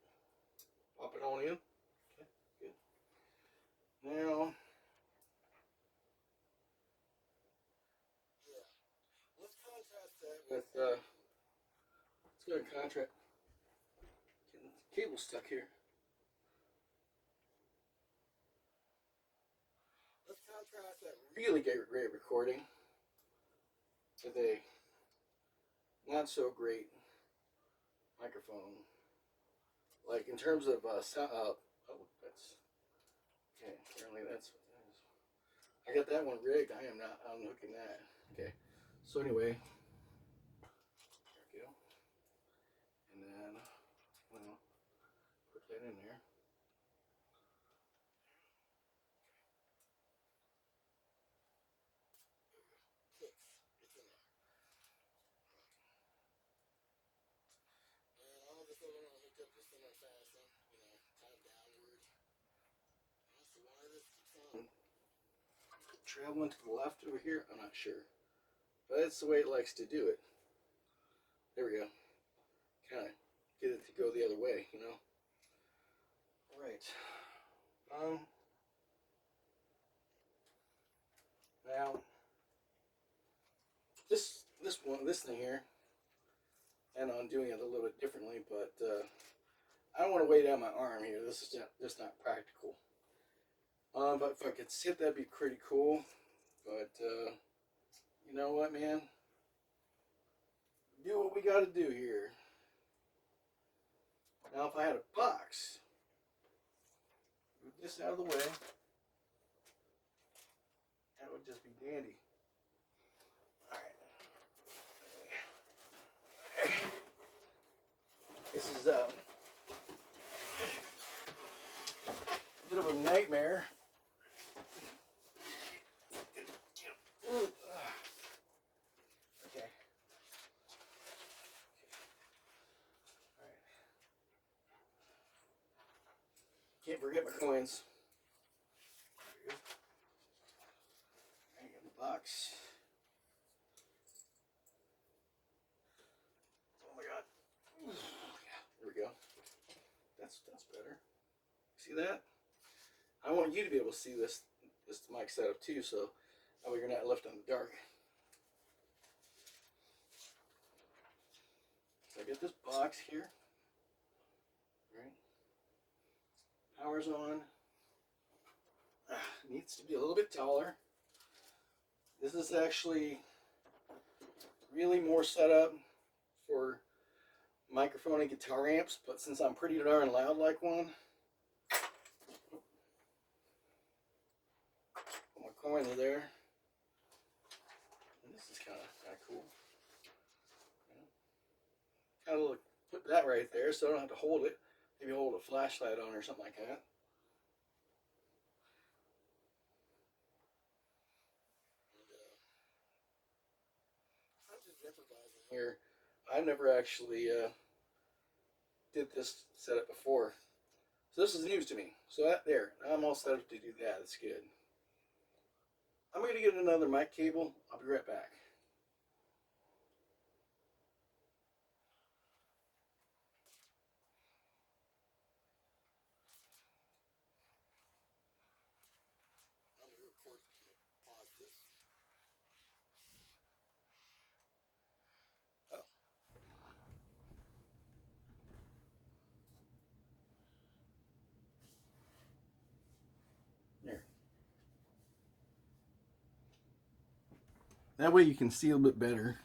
Pop it on in. Okay, good. Now, yeah, let's contrast that with. Let's go and contrast. Getting the cable stuck here. Let's contrast that really great recording with a not so great microphone. Like in terms of sound. Oh, that's okay. Apparently that's what that is. I got that one rigged. I am not unhooking that. Okay. So anyway, there we go. And then, well, put that in there. fasten, kind of downward. So why this keeps on traveling to the left over here, I'm not sure. But that's the way it likes to do it. There we go. Kind of get it to go the other way, Alright. Now this thing here, and I'm doing it a little bit differently, but I don't want to weigh down my arm here. This is just not practical. But if I could sit, that'd be pretty cool. But you know what, man? Do what we got to do here. Now, if I had a box, move this out of the way. That would just be dandy. All right. This is a bit of a nightmare. Okay. All right. Can't forget my coins. There you go. The box. Oh my God. There we go. That's better. See that? I want you to be able to see this mic setup too, so that way you're not left in the dark. So I get this box here. Right. Power's on. Needs to be a little bit taller. This is actually really more set up for microphone and guitar amps, but since I'm pretty darn loud like one, put my coin in there. And this is kind of cool. Kind of put that right there so I don't have to hold it. Maybe hold a flashlight on or something like that. I'm just improvising here. I've never actually did this setup before. So this is news to me. So there, I'm all set up to do that. That's good. I'm going to get another mic cable. I'll be right back. I'm going to record, pause this. Oh. There. That way you can see a little bit better,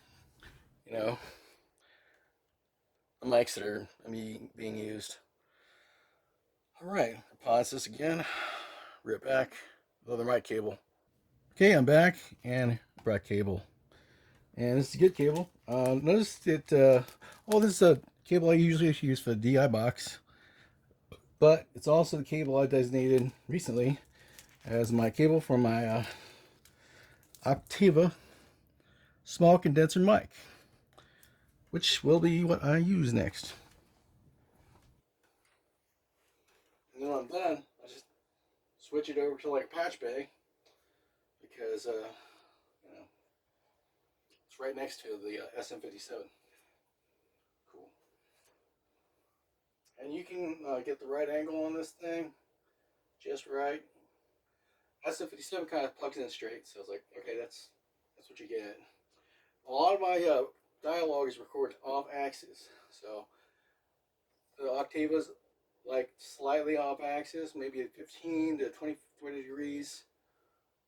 the mics that are being used. All right, pause this again. Right back. Another mic cable. Okay, I'm back and brought cable. And this is a good cable. Notice that, this is a cable I usually use for the DI box. But it's also the cable I designated recently as my cable for my OKTAVA small condenser mic, which will be what I use next. And then when I'm done, I just switch it over to like patch bay because it's right next to the SM57. Cool. And you can get the right angle on this thing, just right. SM57 kind of plugs in straight, so it's like, okay, that's what you get. A lot of my dialogue is recorded off axis, so the OKTAVA's like slightly off axis, maybe 15 to 20 degrees,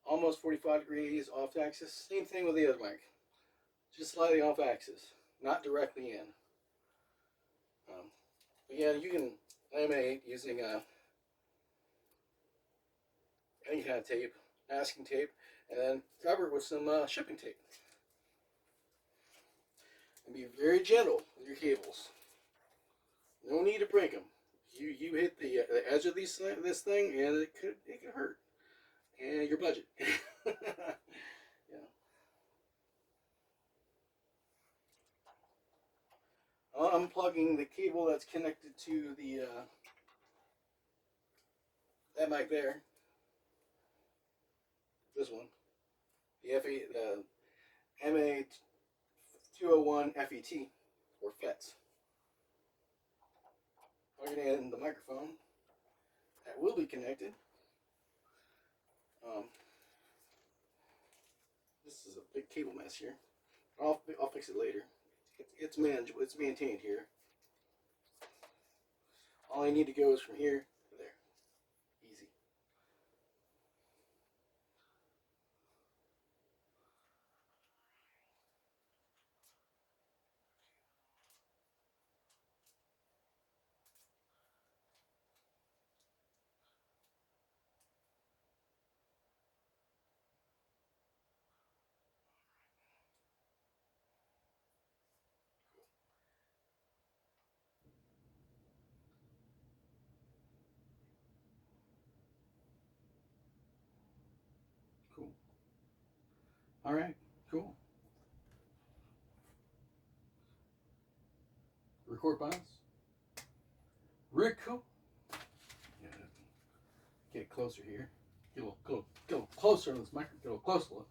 almost 45 degrees off axis. Same thing with the other mic, just slightly off axis, not directly in. But yeah, you can laminate using any kind of tape, masking tape, and then cover it with some shipping tape. And be very gentle with your cables. No need to break them. You hit the edge of this thing, and it could hurt, and your budget. Yeah. unplugging the cable that's connected to the that mic there. This one, the MA201 FET or FETs. Plug it in the microphone that will be connected. This is a big cable mess here. I'll fix it later. It's manageable. It's maintained here. All I need to go is from here to there. Easy. Cool. All right. Cool. Record buttons. Rick, cool. Yeah. Get closer here. Get a little closer to this microphone. Get a little closer.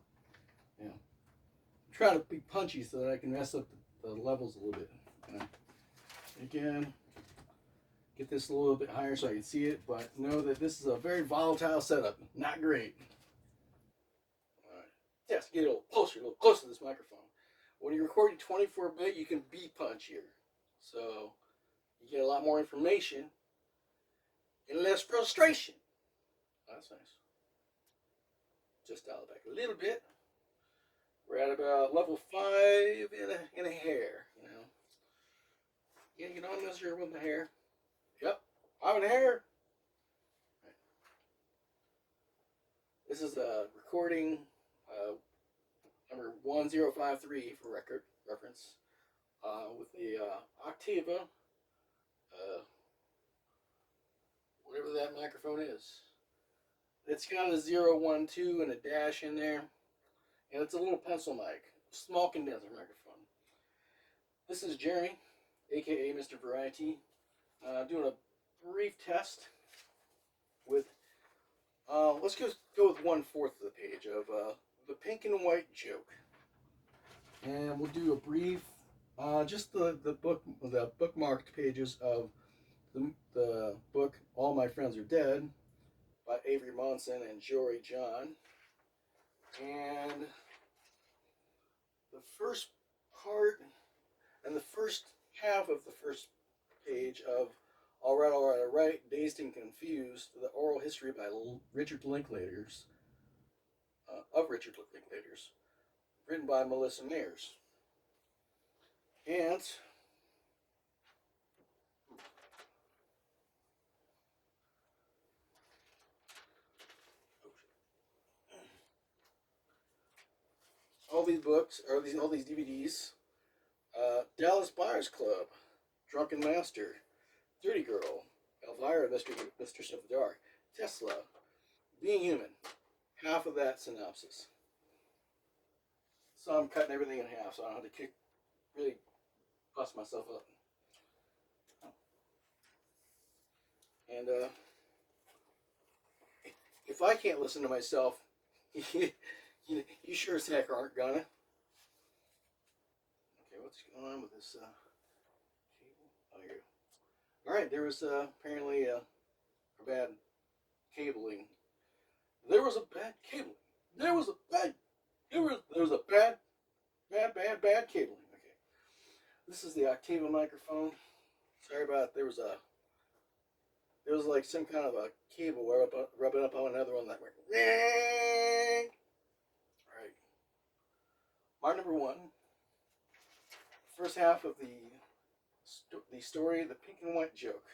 Yeah. I'm trying to be punchy so that I can mess up the levels a little bit. You know? Again, get this a little bit higher so I can see it, but know that this is a very volatile setup. Not great. All right. Yes, get a little closer to this microphone. When you're recording 24-bit, you can be punchier. So you get a lot more information and less frustration. That's nice. Just dial it back a little bit. We're at about level 5 in a hair, you know. Yeah, you know, I'm miserable with my hair. Yep, I'm in hair. Right. This is a recording number 1053 for reference with the OKTAVA, whatever that microphone is. It's got a 012 and a dash in there, and it's a little pencil mic, small condenser microphone. This is Jeremy, aka Mr. Variety, doing a brief test with, let's go with 1/4 of the page of the pink and white joke. And we'll do a brief, just the bookmarked pages of the book All My Friends Are Dead by Avery Monson and Jory John. And the first part and the first half of the first page of All Right, Dazed and Confused, the oral history by Richard Linklaters, written by Melissa Mayers. And all these books, or all these DVDs, Dallas Buyers Club, Drunken Master, Dirty Girl, Elvira, Mistress of the Dark, Tesla, Being Human, half of that synopsis. So I'm cutting everything in half, so I don't have to really bust myself up. And if I can't listen to myself, you sure as heck aren't gonna. Okay, what's going on with this cable? Oh, here. All right, there was apparently a bad cabling. There was a bad cabling. There was a bad cabling. Okay, this is the OKTAVA microphone. Sorry about there was like some kind of a cable rubbing up on another one that went. All right, mark number 1. First half of the story, the pink and white joke.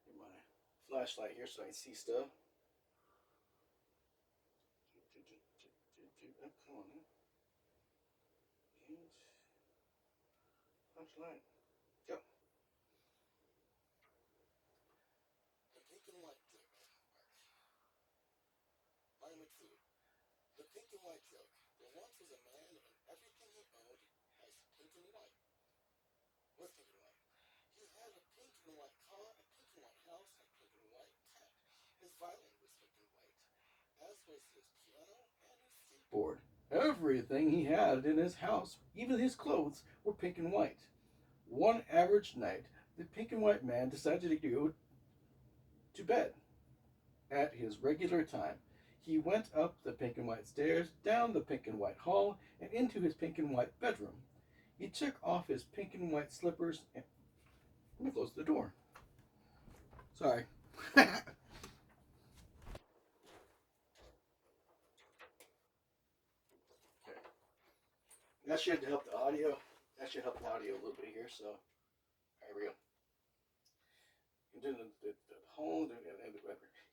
Get my flashlight here so I can see stuff. Come on, man. Flashlight. Go. The pink and white joke. Line 2. The pink and white joke. There once was a man and everything he owned has pink and white. Was pink and white. He had a pink and white car, a pink and white house, and a pink and white cat. His violin was pink and white, as was his piano and his keyboard. Everything he had in his house, even his clothes, were pink and white. One average night, the pink and white man decided to go to bed at his regular time. He went up the pink and white stairs, down the pink and white hall, and into his pink and white bedroom. He took off his pink and white slippers and let me close the door. Sorry. Okay. That should help the audio. That should help the audio a little bit here. So, there we go.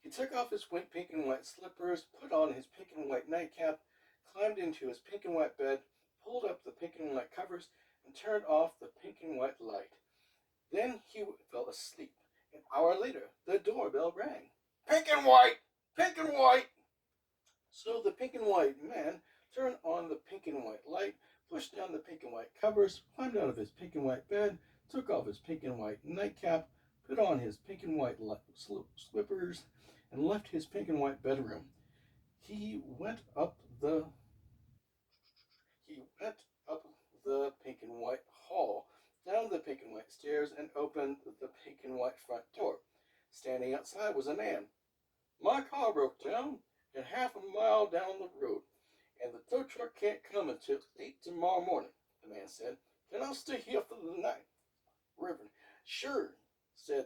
He took off his pink and white slippers, put on his pink and white nightcap, climbed into his pink and white bed, pulled up the pink and white covers, and turned off the pink and white light. Then he fell asleep. An hour later, the doorbell rang. Pink and white! Pink and white! So the pink and white man turned on the pink and white light, pushed down the pink and white covers, climbed out of his pink and white bed, took off his pink and white nightcap, put on his pink and white slippers, and left his pink and white bedroom. He went up the pink and white hall, down the pink and white stairs, and opened the pink and white front door. Standing outside was a man. My car broke down and half a mile down the road, and the tow truck can't come until 8 tomorrow morning, the man said. Can I stay here for the night? Reverend, sure, said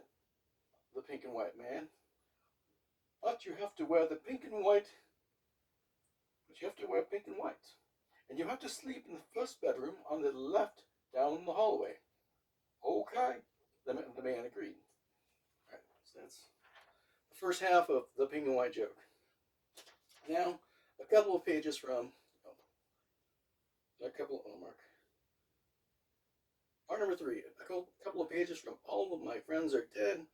the pink and white man. But you have to wear the pink and white. But you have to wear pink and white. And you have to sleep in the first bedroom on the left down the hallway. Okay, the man agreed. All right, so that's the first half of the pink and white joke. Now, a couple of pages from Part number 3. A couple of pages from All of My Friends Are Dead.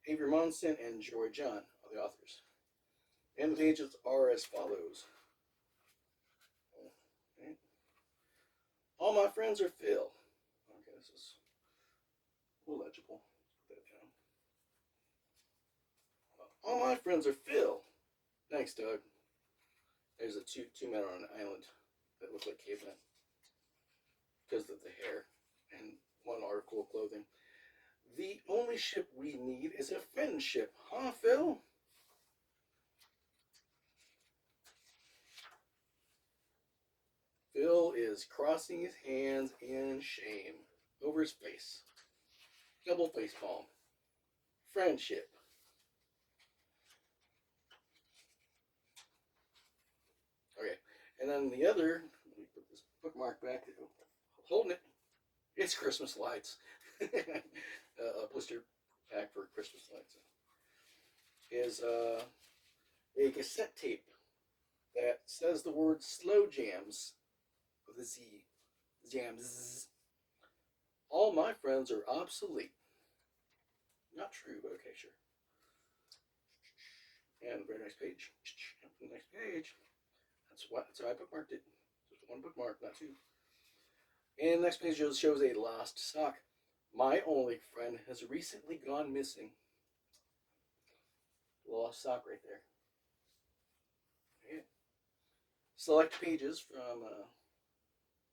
Avery Monson and Joy John are the authors. And the pages are as follows. Okay. All my friends are Phil. Okay, this is illegible. Put that down. All my friends are Phil. Thanks, Doug. There's a two men on an island that look like cavemen because of the hair and one article of clothing. The only ship we need is a friendship, huh, Phil? Phil is crossing his hands in shame over his face. Double face palm. Friendship. Okay, and then the other, let me put this bookmark back. Holding it. It's Christmas lights. A blister pack for Christmas lights. Is a cassette tape that says the word slow jams with a Z. Jams. All my friends are obsolete. Not true, but okay, sure. And the very next page. The next page. That's how I bookmarked it. Just one bookmark, not two. And the next page shows a lost sock. My only friend has recently gone missing. Lost sock right there. Okay. Select pages from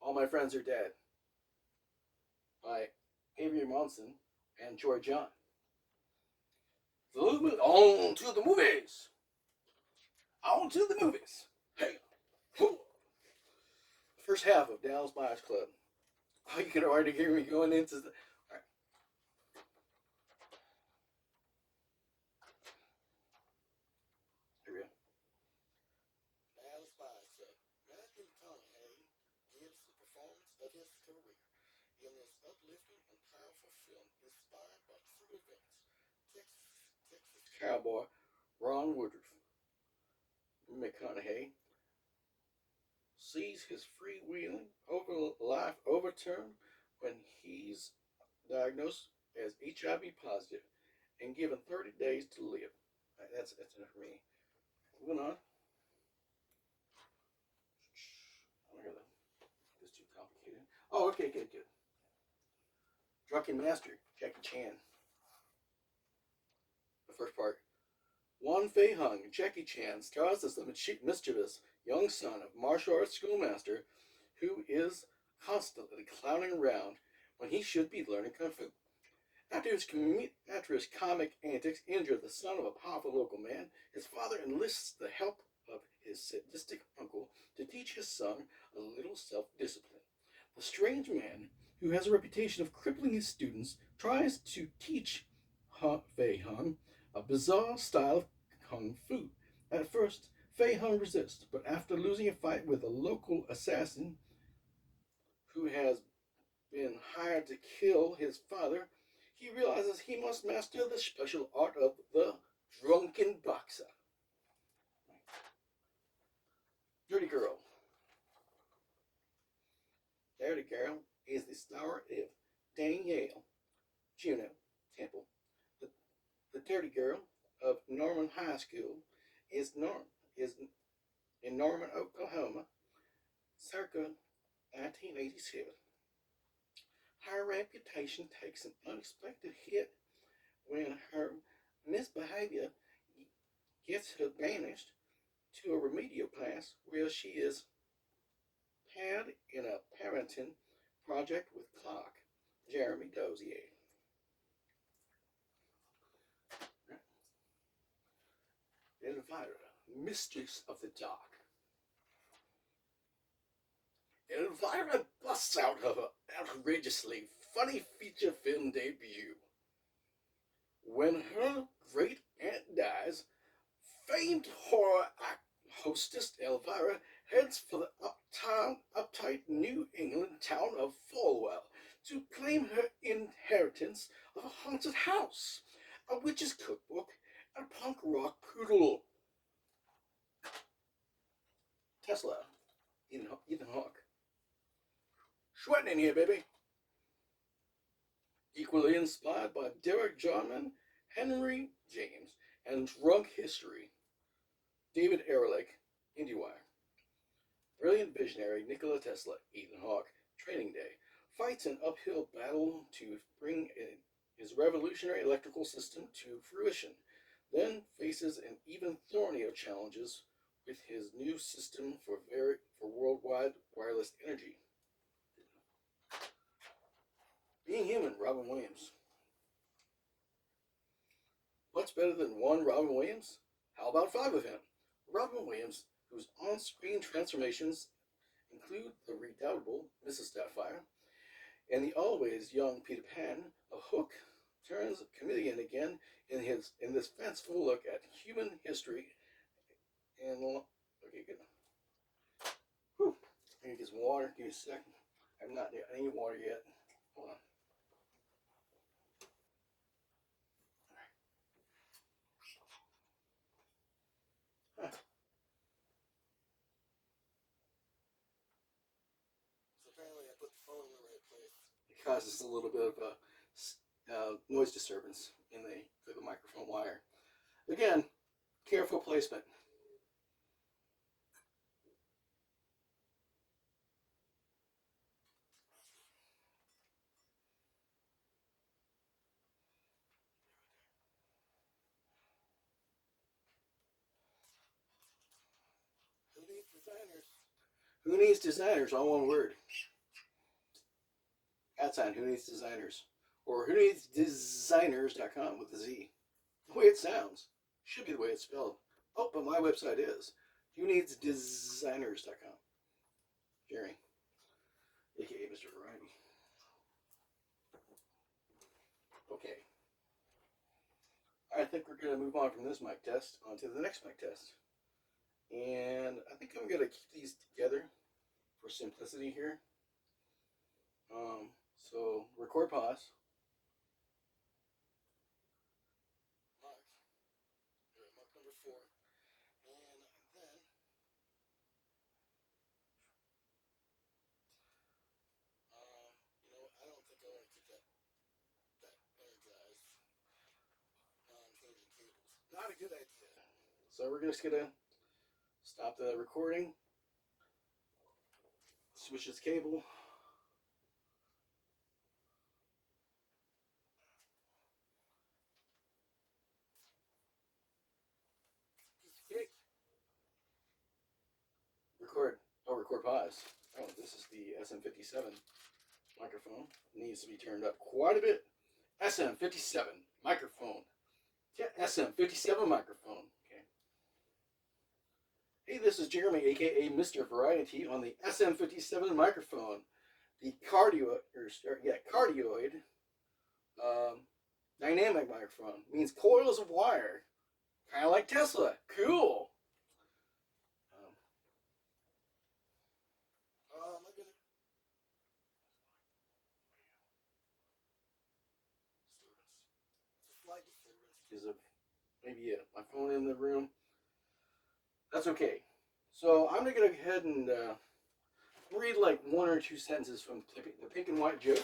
All My Friends Are Dead by Avery Monson and Joy John. On to the movies. On to the movies. Hey. First half of Dallas Buyers Club. Oh, you can already hear me going into the. All right. Here we go. Dallas Buyers Club. Matthew McConaughey gives the performance of his career in this uplifting and powerful film inspired by true events. Texas cowboy Ron Woodruff McConaughey sees his freewheeling life overturned when he's diagnosed as HIV positive and given 30 days to live. Right, that's enough for me. Moving on. I don't hear that. It's too complicated. Oh, okay, good. Drunken Master, Jackie Chan. The first part. Wan Fei Hung, Jackie Chan, stars as the mischievous young son of martial arts schoolmaster who is constantly clowning around when he should be learning kung fu. After his comic antics injure the son of a powerful local man, his father enlists the help of his sadistic uncle to teach his son a little self-discipline. The strange man, who has a reputation of crippling his students, tries to teach Fei Hung a bizarre style of kung fu. At first, Fei Hung resists, but after losing a fight with a local assassin who has been hired to kill his father, he realizes he must master the special art of the drunken boxer. Dirty Girl. Dirty Girl is the star of Danielle Juno Temple. The, the Dirty Girl of Norman High School is in Norman, Oklahoma, circa 1987. Her reputation takes an unexpected hit when her misbehavior gets her banished to a remedial class where she is paired in a parenting project with Clark, Jeremy Dozier. Elvira, Mistress of the Dark. Elvira busts out her outrageously funny feature film debut. When her great aunt dies, famed horror hostess Elvira heads for the uptight New England town of Falwell to claim her inheritance of a haunted house, a witch's cookbook, and a punk rock poodle. Tesla, Ethan Hawke. Sweating in here, baby. Equally inspired by Derek Jarman, Henry James, and Drunk History. David Ehrlich, IndieWire. Brilliant visionary Nikola Tesla, Ethan Hawke, Training Day, fights an uphill battle to bring his revolutionary electrical system to fruition, then faces an even thornier challenges with his new system for worldwide wireless energy. Being Human, Robin Williams. What's better than one Robin Williams? How about 5 of him? Robin Williams, whose on-screen transformations include the redoubtable Mrs. Doubtfire and the always young Peter Pan of Hook, turns comedian again in this fanciful look at human history and okay, good. Whew. I need to get some water. Give me a second. I've not got any water yet. Hold on. Huh. So apparently I put the phone in the right place. It causes a little bit of a noise disturbance in the microphone wire. Again, careful placement. Who needs designers? Who needs designers? All one word. @ who needs designers? Or who needs designers.com with a Z. The way it sounds should be the way it's spelled. Oh, but my website is who needs designers.com. Jerry, aka Mr. Variety. Okay. I think we're going to move on from this mic test onto the next mic test. And I think I'm going to keep these together for simplicity here. So record pause. Mark. Mark number 4. And then I don't think I want to keep that energized changing cables. Not a good idea. So we're just gonna stop the recording, switch this cable, realize, oh, this is the SM57 microphone. It needs to be turned up quite a bit. SM57 microphone. Yeah, SM57 microphone. Okay. Hey, this is Jeremy, aka Mr. Variety, on the SM57 microphone. The cardioid dynamic microphone means coils of wire, kind of like Tesla. Cool. Is maybe my phone in the room? That's okay. So I'm gonna go ahead and read like one or two sentences from the Pink and White Joke.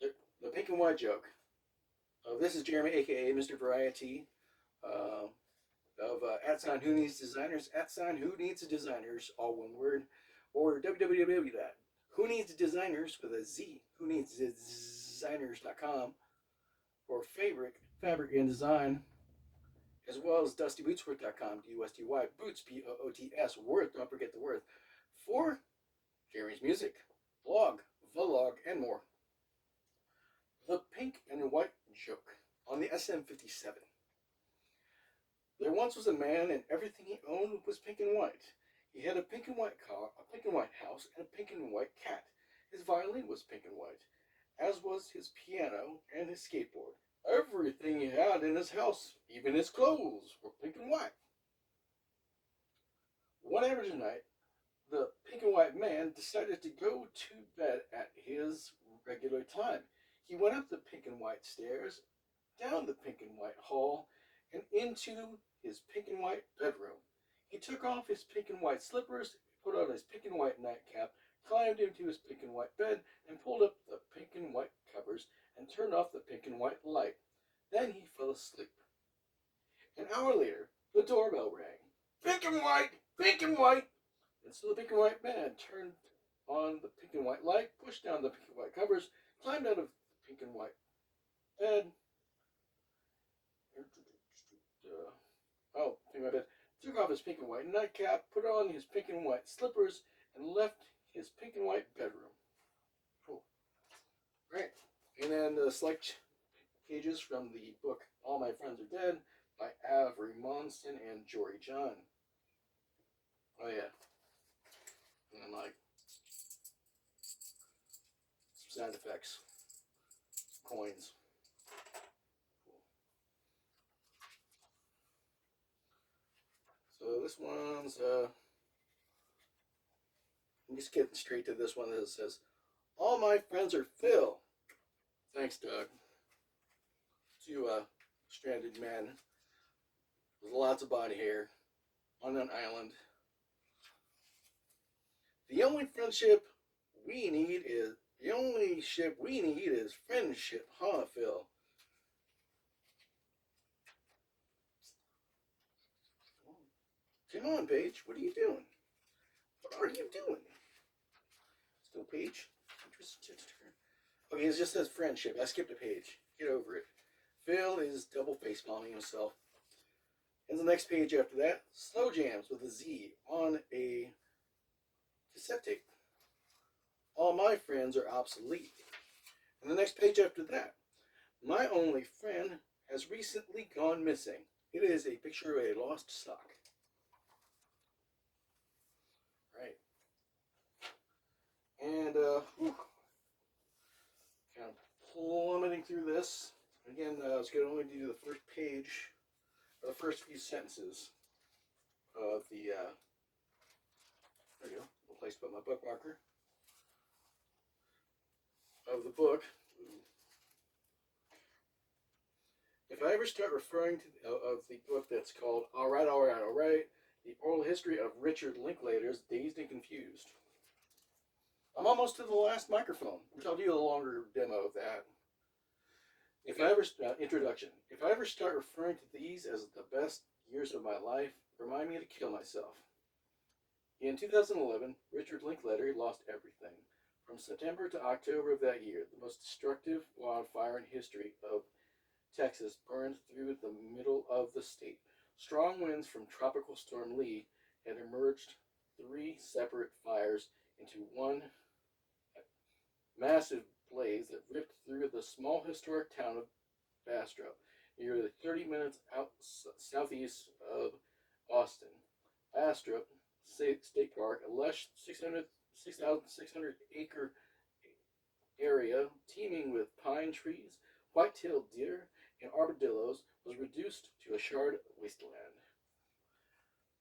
The Pink and White Joke. This is Jeremy, aka Mr. Variety, of @ Who Needs Designers, @ Who Needs Designers, all one word, or www.whoneedsdesigners with a Z, whoneedsdesigners.com for fabric and design, as well as dustybootsworth.com, DUSTY, boots, BOOTS, worth, don't forget the worth, for Jeremy's music, blog, vlog, and more. The Pink and White Joke on the SM57. There once was a man, and everything he owned was pink and white. He had a pink and white car, a pink and white house, and a pink and white cat. His violin was pink and white, as was his piano and his skateboard. Everything he had in his house, even his clothes, were pink and white. One average night, the pink and white man decided to go to bed at his regular time. He went up the pink and white stairs, down the pink and white hall, and into his pink and white bedroom. He took off his pink and white slippers, put on his pink and white nightcap, climbed into his pink and white bed, and pulled up the pink and white covers and turned off the pink and white light. Then he fell asleep. An hour later, the doorbell rang. Pink and white! Pink and white! And so the pink and white man turned on the pink and white light, pushed down the pink and white covers, climbed out of the pink and white bed. Took off his pink and white nightcap, put on his pink and white slippers, and left his pink and white bedroom. Cool. Right. And then the select pages from the book All My Friends Are Dead by Avery Monson and Jory John. Oh yeah. And then like some sound effects. Some coins. So this one's I'm just getting straight to this one that says, all my friends are Phil. Thanks, Doug. To a stranded man with lots of body hair on an island. The only ship we need is friendship, huh, Phil? Come on, Paige. What are you doing? What are you doing? Still Paige? Okay, it just says friendship. I skipped a page. Get over it. Phil is double face palming himself. And the next page after that, slow jams with a Z on a cassette tape. All my friends are obsolete. And the next page after that, my only friend has recently gone missing. It is a picture of a lost sock. Right. And kind of plummeting through this. Again, I was going to only do the first page, or the first few sentences of the, there you go, a place to put my bookmarker, of the book. If I ever start referring to of the book that's called All Right, The Oral History of Richard Linklater's Dazed and Confused. I'm almost to the last microphone, which I'll do a longer demo of that. Introduction. If I ever start referring to these as the best years of my life, remind me to kill myself. In 2011, Richard Linklater lost everything. From September to October of that year, the most destructive wildfire in history of Texas burned through the middle of the state, Strong winds from Tropical Storm Lee had emerged 3 separate fires into one massive blaze that ripped through the small historic town of Bastrop, nearly 30 minutes out southeast of Austin. Bastrop State Park, a lush 6,600 area teeming with pine trees, white-tailed deer, and armadillos, was reduced to a charred wasteland.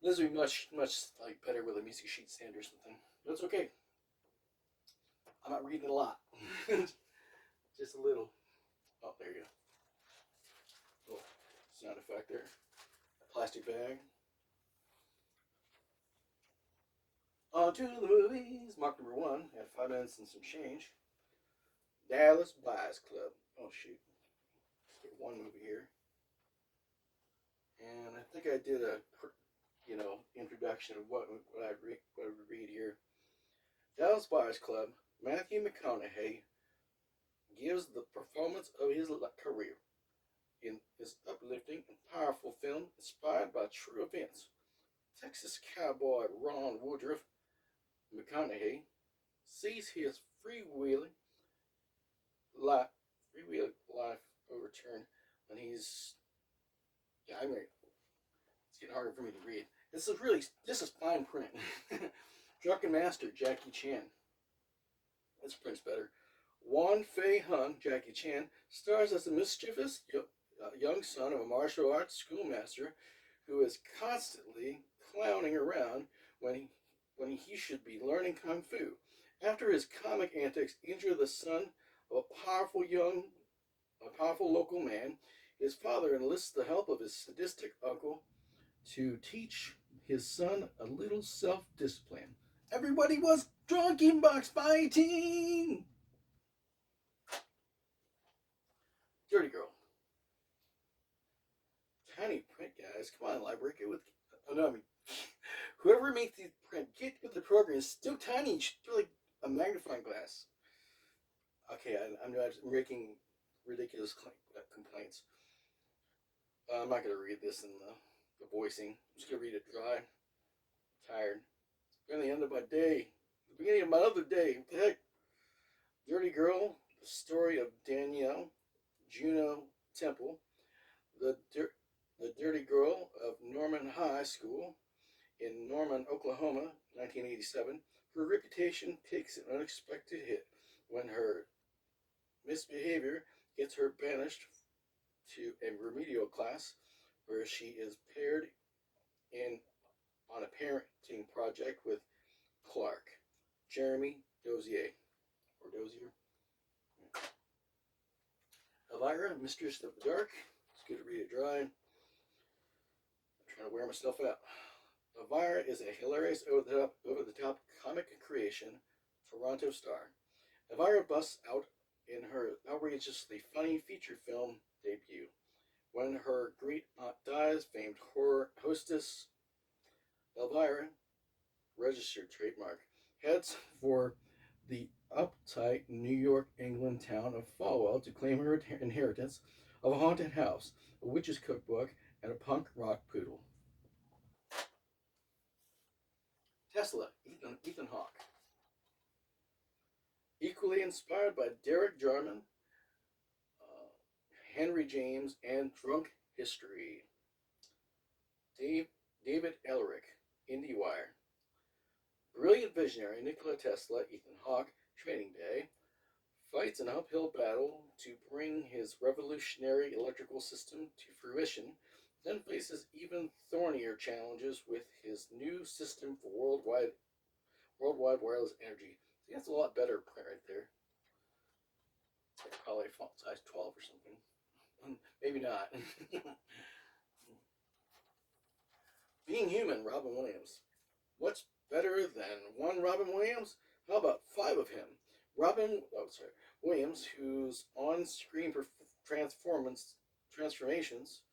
This would be much like better with a music sheet stand or something. But it's okay. I'm not reading a lot. Just a little. Oh, there you go. Little sound effect there. A plastic bag. On to the movies. Mark number 1 at 5 minutes and some change. Dallas Buyers Club. Oh shoot. Let's get one movie here. And I think I did a introduction of what I would read here. Dallas Buyers Club. Matthew McConaughey gives the performance of his career in this uplifting and powerful film inspired by true events. Texas cowboy Ron Woodruff McConaughey sees his freewheeling life overturned when he's it's getting harder for me to read. This is fine print. Drunken Master Jackie Chan. This print's better. Wan Fei Hung, Jackie Chan, stars as a mischievous young son of a martial arts schoolmaster who is constantly clowning around when he should be learning kung fu. After his comic antics injure the son of a powerful local man, his father enlists the help of his sadistic uncle to teach his son a little self-discipline. Everybody was drunk in box fighting! Dirty Girl. Tiny print, guys. Come on, library. Get with. Oh, no, I mean, whoever makes these print, get with the program. It's still tiny. You should do like a magnifying glass. Okay, I'm making ridiculous complaints. I'm not going to read this in the voicing. I'm just going to read it dry. I'm tired. It's been the end of my day. The beginning of my other day. What the heck? Dirty Girl. The story of Danielle Juno Temple. The Dirty Girl of Norman High School in Norman, Oklahoma, 1987. Her reputation takes an unexpected hit when her misbehavior gets her banished to a remedial class where she is paired on a parenting project with Clark, Jeremy Dozier. Elvira, Mistress of the Dark. It's good to read it dry. I'm trying to wear myself out. Elvira is a hilarious, over-the-top comic creation, Toronto star. Elvira busts out in her outrageously funny feature film debut. When her great aunt dies, famed horror hostess Elvira, registered trademark, heads for the uptight New York, England town of Falwell to claim her inheritance of a haunted house, a witch's cookbook, and a punk rock poodle. Tesla, Ethan Hawke. Equally inspired by Derek Jarman, Henry James, and Drunk History. David Elric, IndieWire. Brilliant visionary Nikola Tesla, Ethan Hawke, Training Day, fights an uphill battle to bring his revolutionary electrical system to fruition, then faces even thornier challenges with his new system for worldwide wireless energy. See, that's a lot better print right there. It's probably font size 12 or something. Maybe not. Being Human, Robin Williams. What's better than one Robin Williams? How about 5 of him? Williams, whose on-screen transformations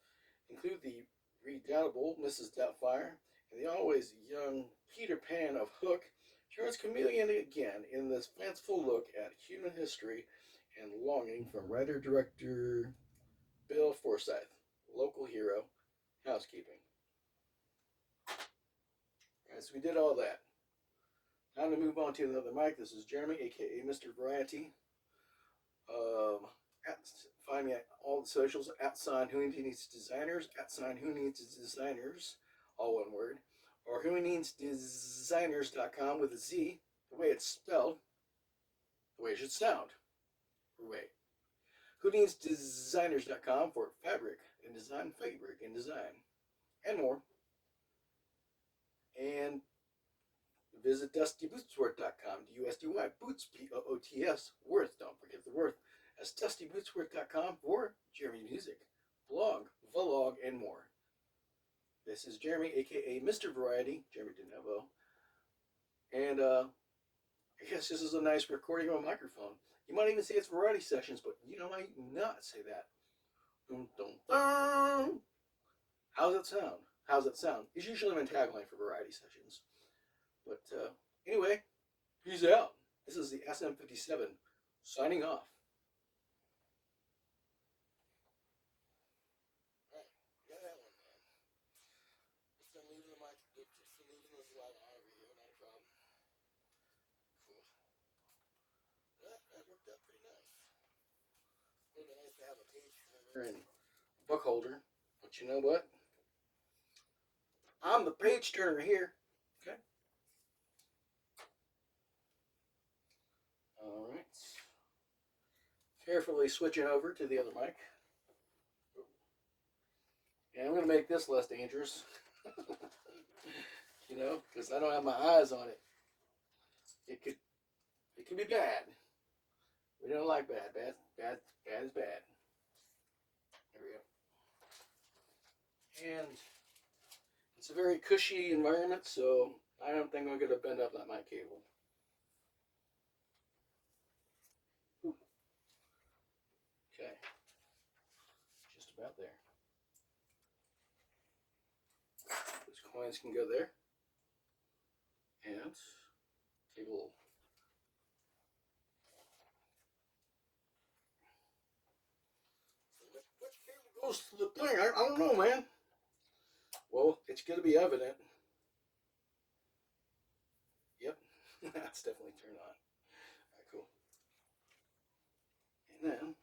include the redoubtable Mrs. Doubtfire and the always young Peter Pan of Hook, turns chameleon again in this fanciful look at human history and longing from writer-director Bill Forsyth, local hero, housekeeping. so we did all that. Time to move on to another mic. This is Jeremy, aka Mr. Variety. Find me at all the socials at sign Who Needs Designers, at sign Who Needs Designers, all one word, or whoneedsdesigners.com with a Z, the way it's spelled, the way it should sound. Or wait. Whoneedsdesigners.com for fabric and design, and more. And visit dustybootsworth.com, D-U-S-D-Y, boots, P-O-O-T-S, worth, don't forget the worth. That's dustybootsworth.com for Jeremy Music, blog, vlog, and more. This is Jeremy, aka Mr. Variety, Jeremy DeNovo. And I guess this is a nice recording on a microphone. You might even say it's variety sessions, but you know, I might not say that. Dun, dun, dun. How's that sound? How's that sound? It's usually my tagline for variety sessions. But anyway, peace out. This is the SM57 signing off. Alright, got that one, man. Just been leaving the mic, just been leaving this live on video, not a problem. Cool. That worked out pretty nice. It would be nice to have a page turner and book holder, but you know what? I'm the page turner here. Okay. All right. Carefully switching over to the other mic. And I'm going to make this less dangerous. You know, because I don't have my eyes on it. It could be bad. We don't like bad. Bad is bad. There we go. And it's a very cushy environment, so I don't think I'm going to bend up that mic cable. Okay. Just about there. Those coins can go there. And cable. Which cable goes to the thing? I don't know, man. Well, it's going to be evident. Yep. That's definitely turned on. Alright, cool. And then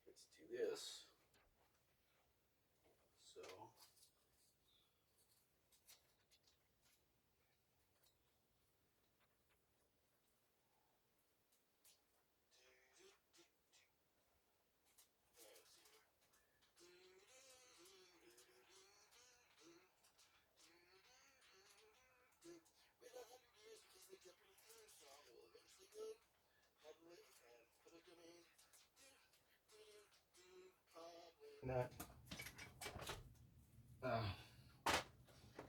let's do this. So not.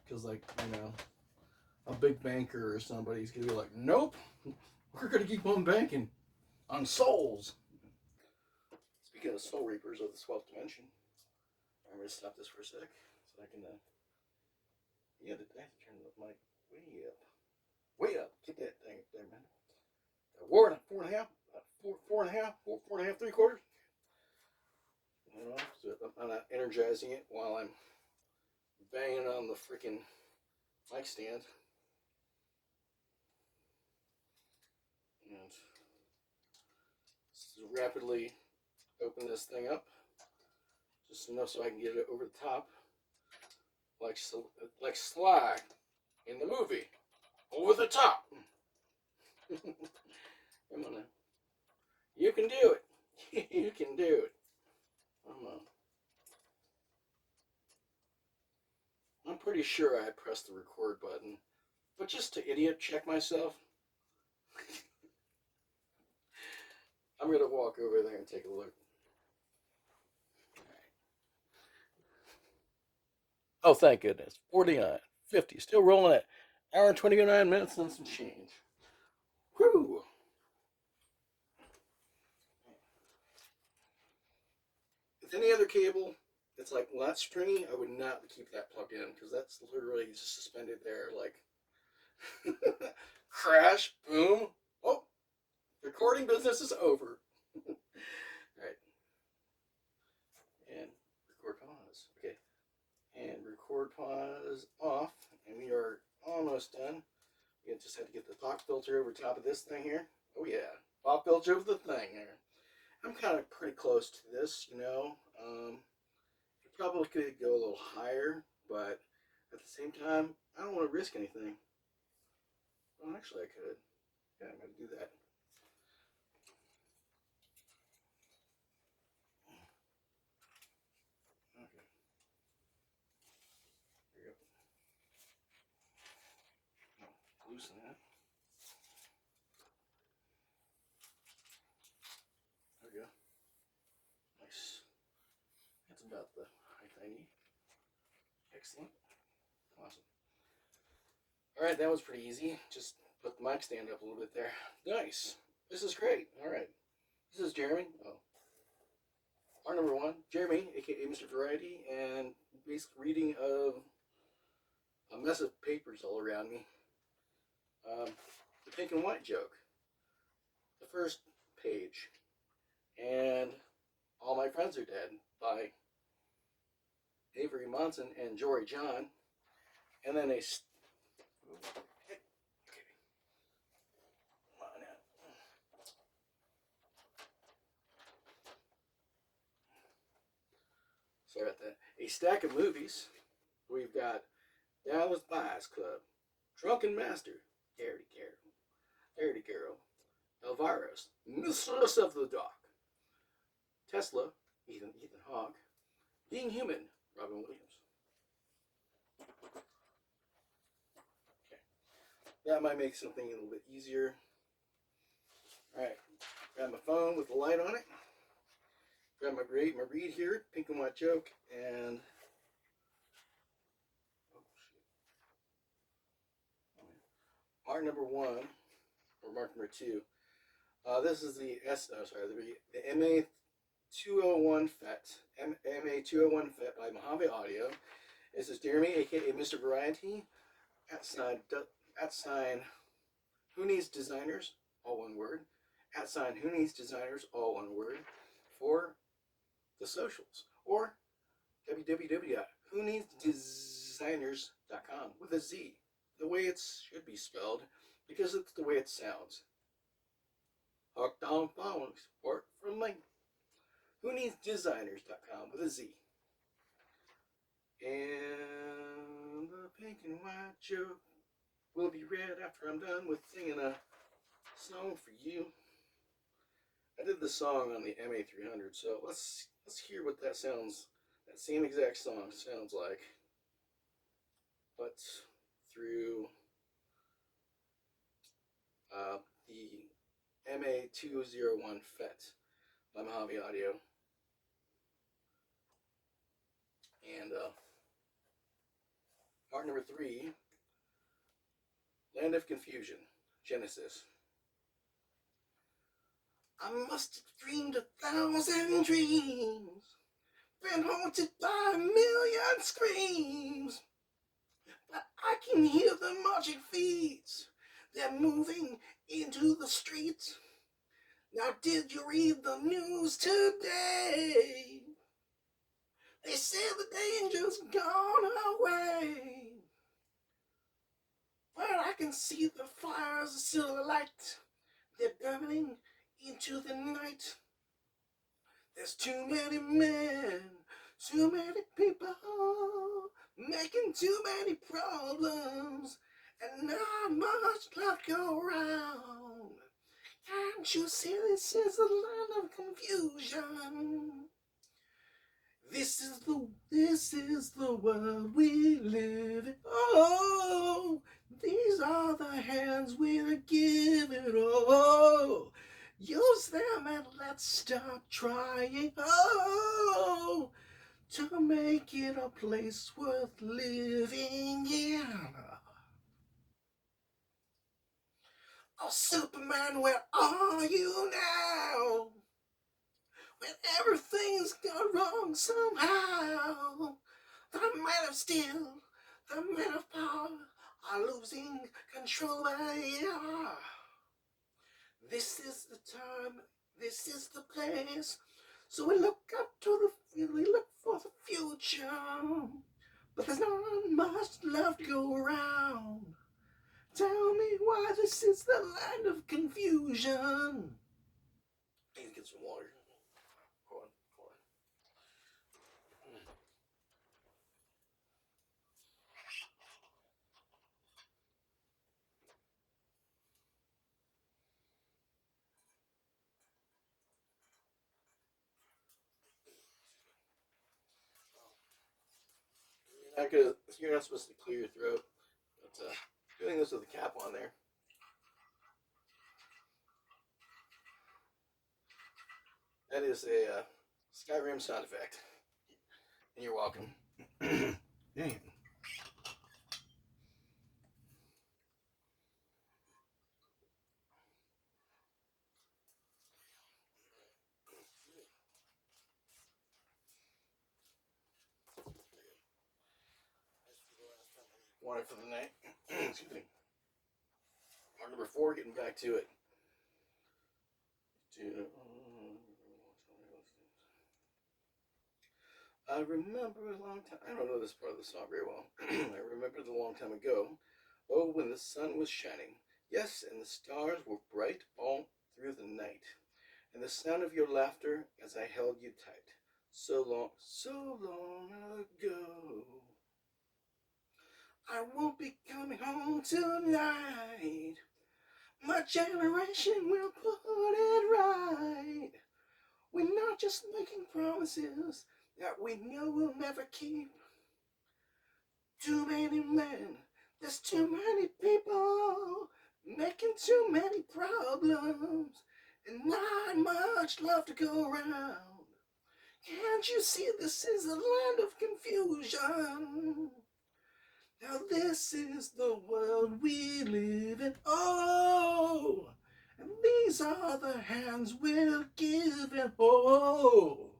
Because, like, you know, a big banker or somebody's going to be like, nope, we're going to keep on banking on souls. Speaking of soul reapers of the 12th dimension, I'm going to stop this for a sec so I can, yeah, I have to turn the mic way up. Way up. Get that thing up there, man. Four and a half, 3/4. You know, so I'm not energizing it while I'm banging on the freaking mic stand. And just rapidly open this thing up just enough so I can get it over the top, like Sly in the movie, over the top. Come on now. You can do it. You can do it. Come on. I'm pretty sure I pressed the record button, but just to idiot check myself, I'm going to walk over there and take a look. Right. Oh, thank goodness. 49, 50, still rolling at hour and 29 minutes and some change. Whew. With any other cable that's like not stringy, I would not keep that plugged in because that's literally just suspended there, like crash, boom. Oh, recording business is over. Right. pause off, and we are almost done. We just have to get the pop filter over top of this thing here. Oh yeah, pop filter over the thing there. I'm kind of pretty close to this, you know. It probably could go a little higher, but at the same time, I don't want to risk anything. Well, actually, I could. Yeah, I'm going to do that. Okay. There you go. Oh, loosen that. There we go. Nice. That's about the height I need. Excellent. Awesome. Alright, that was pretty easy. Just put the mic stand up a little bit there. Nice. This is great. Alright. This is Jeremy. Oh. Our number one, Jeremy, aka Mr. Variety, and basic reading of a mess of papers all around me. The pink and white joke. The first page. And All My Friends Are Dead by Avery Monson and Jory John. And then sorry about that. A stack of movies. We've got Dallas Buyers Club, Drunken Master, Dirty Girl, Elvira's, Mistress of the Dark, Tesla, Ethan Hawke, Being Human, Robin Williams. Okay, that might make something a little bit easier. All right, grab my phone with the light on it. Grab my read here, pink and white joke, and mark number one, or mark number two. This is the the MA 201 FET, MA 201 FET by Mojave Audio. This is Jeremy, aka Mr. Variety, at sign Who Needs Designers, all one word, at sign Who Needs Designers, all one word, for the socials, or www.whoneedsdesigners.com with a Z, the way it should be spelled, because it's the way it sounds. Hawk down following support from me. Whoneedsdesigners.com with a Z. And the pink and white joke will be read after I'm done with singing a song for you. I did the song on the MA300, so let's hear what that sounds, that same exact song sounds like, but through the MA201 FET by Mojave Audio. And part number 3, Land of Confusion, Genesis. I must have dreamed 1,000 dreams, been haunted by 1,000,000 screams, but I can hear the marching feet, they're moving into the streets. Now did you read the news today? They say the danger's gone away, but I can see the fires of silver light, they're burning into the night. There's too many men, too many people, making too many problems, and not much luck around. Can't you see this is a land of confusion? This is the world we live in. Oh, these are the hands we're giving. Oh, use them and let's start trying. Oh, to make it a place worth living in. Oh, Superman, where are you now? When everything's gone wrong somehow, the men of steel, the men of power are losing control. Yeah. This is the time, this is the place. So we look for the future. but there's not much love to go around. Tell me why this is the land of confusion. I need to get some water. Hold on, hold on. You're not supposed to clear your throat. But doing this with the cap on there. That is a Skyrim sound effect. And you're welcome. Dang. Water for the night. Excuse me. Part number 4, getting back to it. I remember a long time. I don't know this part of the song very well. I remember a long time ago. Oh, when the sun was shining. Yes, and the stars were bright all through the night. And the sound of your laughter as I held you tight. So long ago. I won't be coming home tonight. My generation will put it right. We're not just making promises that we know we'll never keep. Too many men, there's too many people making too many problems, and not much love to go around. Can't you see this is a land of confusion? Now this is the world we live in. Oh, and these are the hands we're giving. Oh,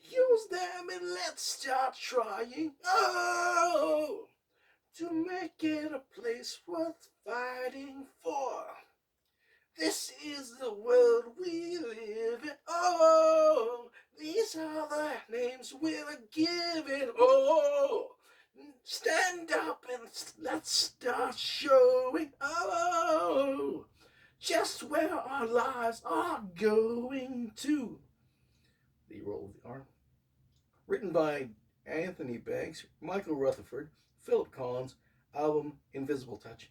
use them and let's start trying. Oh, to make it a place worth fighting for. This is the world we live in. Oh, these are the names we're giving. Oh, stand up and let's start showing. Oh, just where our lives are going to. The roll of the R. Written by Anthony Banks, Michael Rutherford, Philip Collins, album Invisible Touch.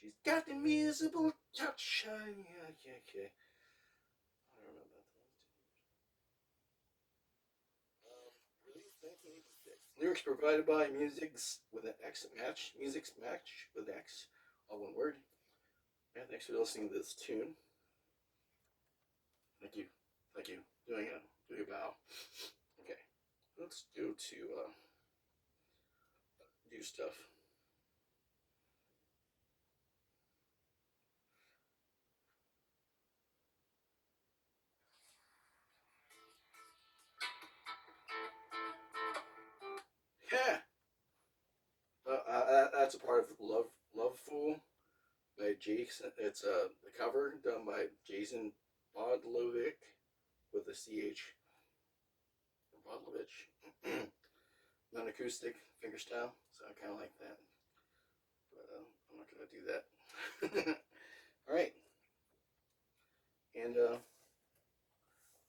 She's got the invisible touch. Yeah. I don't know about that. Released 1986. Lyrics provided by Music's with an X match. Music's match with an X, all one word. And thanks for listening to this tune. Thank you. Thank you. Doing a bow. Okay. Let's go to do stuff. Yeah. That's a part of Love Fool by Jason. It's the cover done by Jason Bodlovic with a CH. Bodlovich. Non-acoustic fingerstyle, so I kind of like that. But I'm not going to do that. All right. And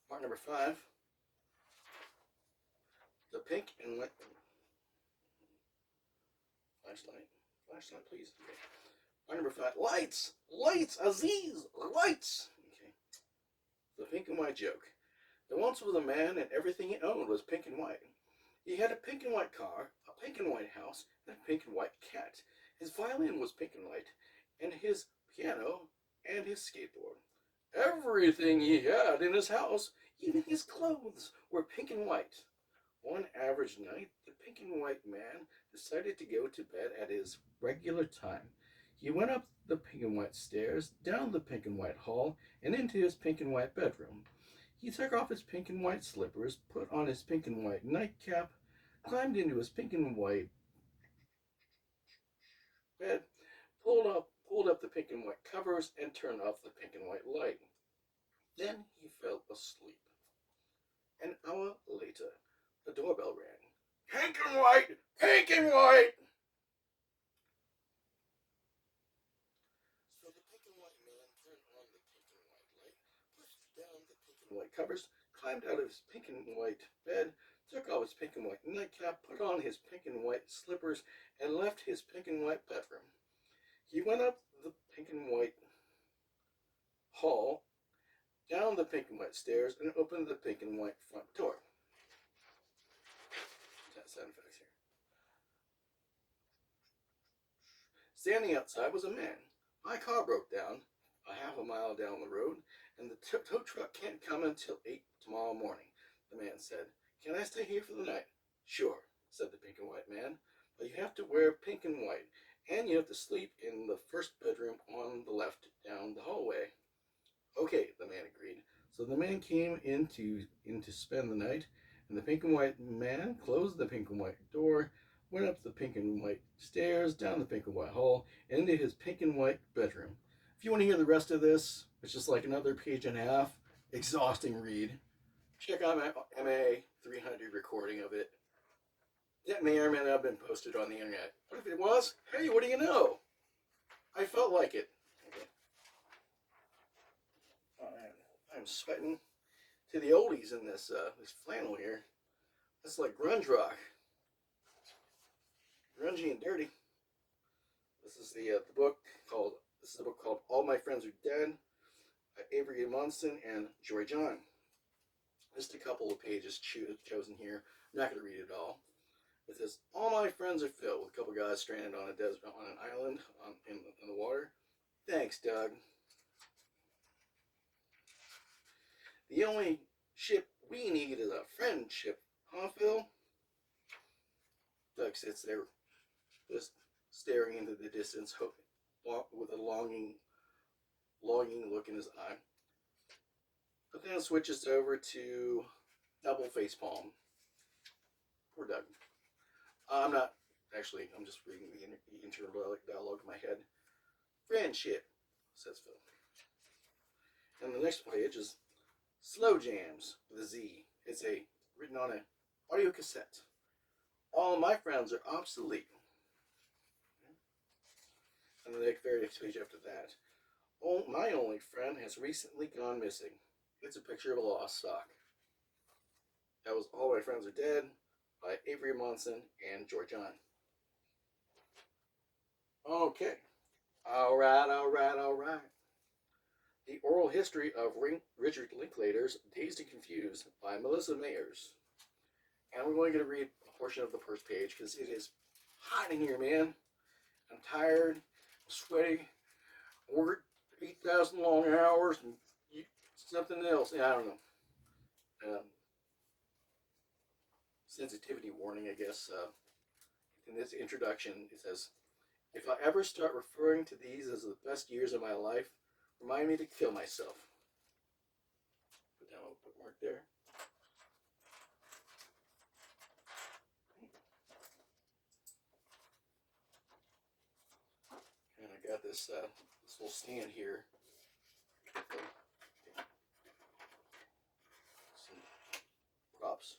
part number 5, the pink and white flashlight. Flashlight, please. Okay. Part number 5, lights, lights, Aziz, lights. Okay. The pink and white joke. There once was a man, and everything he owned was pink and white. He had a pink and white car, a pink and white house, and a pink and white cat. His violin was pink and white, and his piano and his skateboard. Everything he had in his house, even his clothes, were pink and white. One average night, the pink and white man decided to go to bed at his regular time. He went up the pink and white stairs, down the pink and white hall, and into his pink and white bedroom. He took off his pink and white slippers, put on his pink and white nightcap, climbed into his pink and white bed, pulled up the pink and white covers, and turned off the pink and white light. Then he fell asleep. doorbell rang. Pink and white! Pink and white! So the pink and white man turned on the pink and white light, pushed down the pink and white covers, climbed out of his pink and white bed, took off his pink and white nightcap, put on his pink and white slippers, and left his pink and white bedroom. He went up the pink and white hall, down the pink and white stairs, and opened the pink and white front door. Sound effects here. Standing outside was a man. My car broke down a half a mile down the road, and the tow truck can't come until 8 tomorrow morning, the man said. Can I stay here for the night? Sure, said the pink and white man, but you have to wear pink and white, and you have to sleep in the first bedroom on the left down the hallway. Okay, the man agreed. So the man came in to spend the night, and the pink and white man closed the pink and white door, went up the pink and white stairs, down the pink and white hall, and into his pink and white bedroom. If you want to hear the rest of this, it's just like another page and a half, exhausting read. Check out my MA 300 recording of it. That may or may not have been posted on the internet. But if it was, hey, what do you know? I felt like it. Okay. Oh, man. I'm sweating to the oldies in this flannel here. It's like grunge rock. Grungy and dirty. This is the book called All My Friends Are Dead by Avery Monson and Joy John. Just a couple of pages chosen here. I'm not going to read it all. It says, all my friends are filled with a couple guys stranded on an island in the water. Thanks, Doug. The only ship we need is a friendship, huh, Phil? Doug sits there, just staring into the distance, with a longing look in his eye. But then it switches over to double facepalm. Poor Doug. I'm just reading the internal dialogue in my head. Friendship, says Phil. And the next page is Slow Jams with a Z. It's written on an audio cassette. All my friends are obsolete. And the very next page after that. Oh, my only friend has recently gone missing. It's a picture of a lost sock. That was All My Friends Are Dead by Avery Monson and George John. Okay. All right. The Oral History of Richard Linklater's Dazed and Confused by Melissa Mayers. And we're only going to read a portion of the first page because it is hot in here, man. I'm tired, I'm sweaty, worked 8,000 long hours, and something else. Yeah, I don't know. Sensitivity warning, I guess. In this introduction, it says, if I ever start referring to these as the best years of my life, remind me to kill myself. Put down a bookmark there. And I got this little stand here. Some props.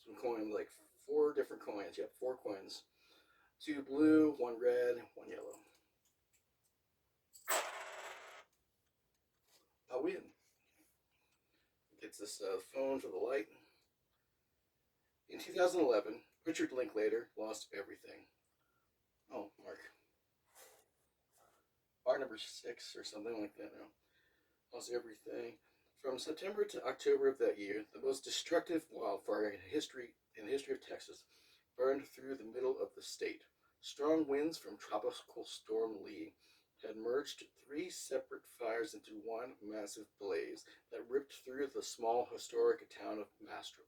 Some coins, like 4 different coins. You have 4 coins. 2 blue, 1 red, 1 yellow. I win. Gets this phone for the light. In 2011, Richard Linklater lost everything. Oh, Bar number 6 or something like that now. Lost everything. From September to October of that year, the most destructive wildfire in the history of Texas burned through the middle of the state. Strong winds from Tropical Storm Lee had merged 3 separate fires into one massive blaze that ripped through the small historic town of Bastrop.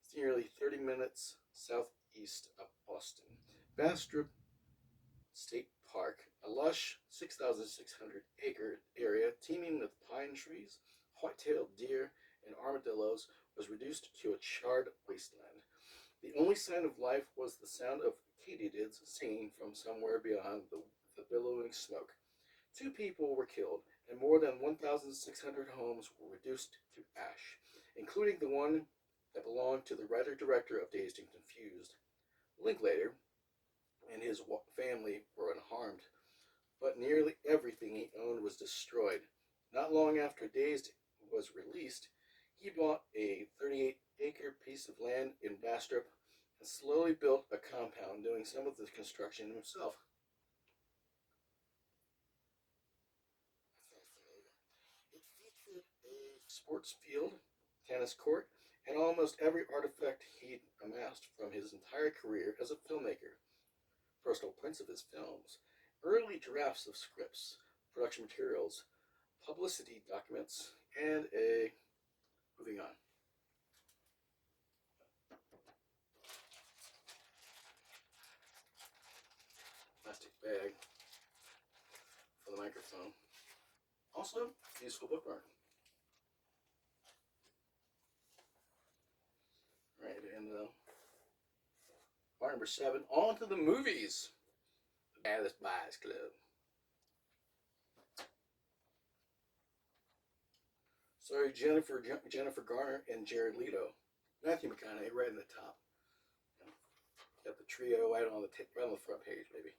It's nearly 30 minutes southeast of Austin. Bastrop State Park, a lush 6,600-acre area teeming with pine trees, white-tailed deer, and armadillos was reduced to a charred wasteland. The only sign of life was the sound of katydids singing from somewhere beyond the billowing smoke. 2 people were killed, and more than 1,600 homes were reduced to ash, including the one that belonged to the writer-director of Dazed and Confused. Linklater and his family were unharmed, but nearly everything he owned was destroyed. Not long after Dazed was released, he bought a 38-acre piece of land in Bastrop and slowly built a compound, doing some of the construction himself. It featured a sports field, tennis court, and almost every artifact he'd amassed from his entire career as a filmmaker. Personal prints of his films, early drafts of scripts, production materials, publicity documents, and a. Moving on. Plastic bag for the microphone. Also, useful bookmark. Right, and bar number 7, on to the movies. The Dallas Buyers Club. Sorry, Jennifer Garner and Jared Leto. Matthew McConaughey right in the top. Got the trio right on the front page, maybe.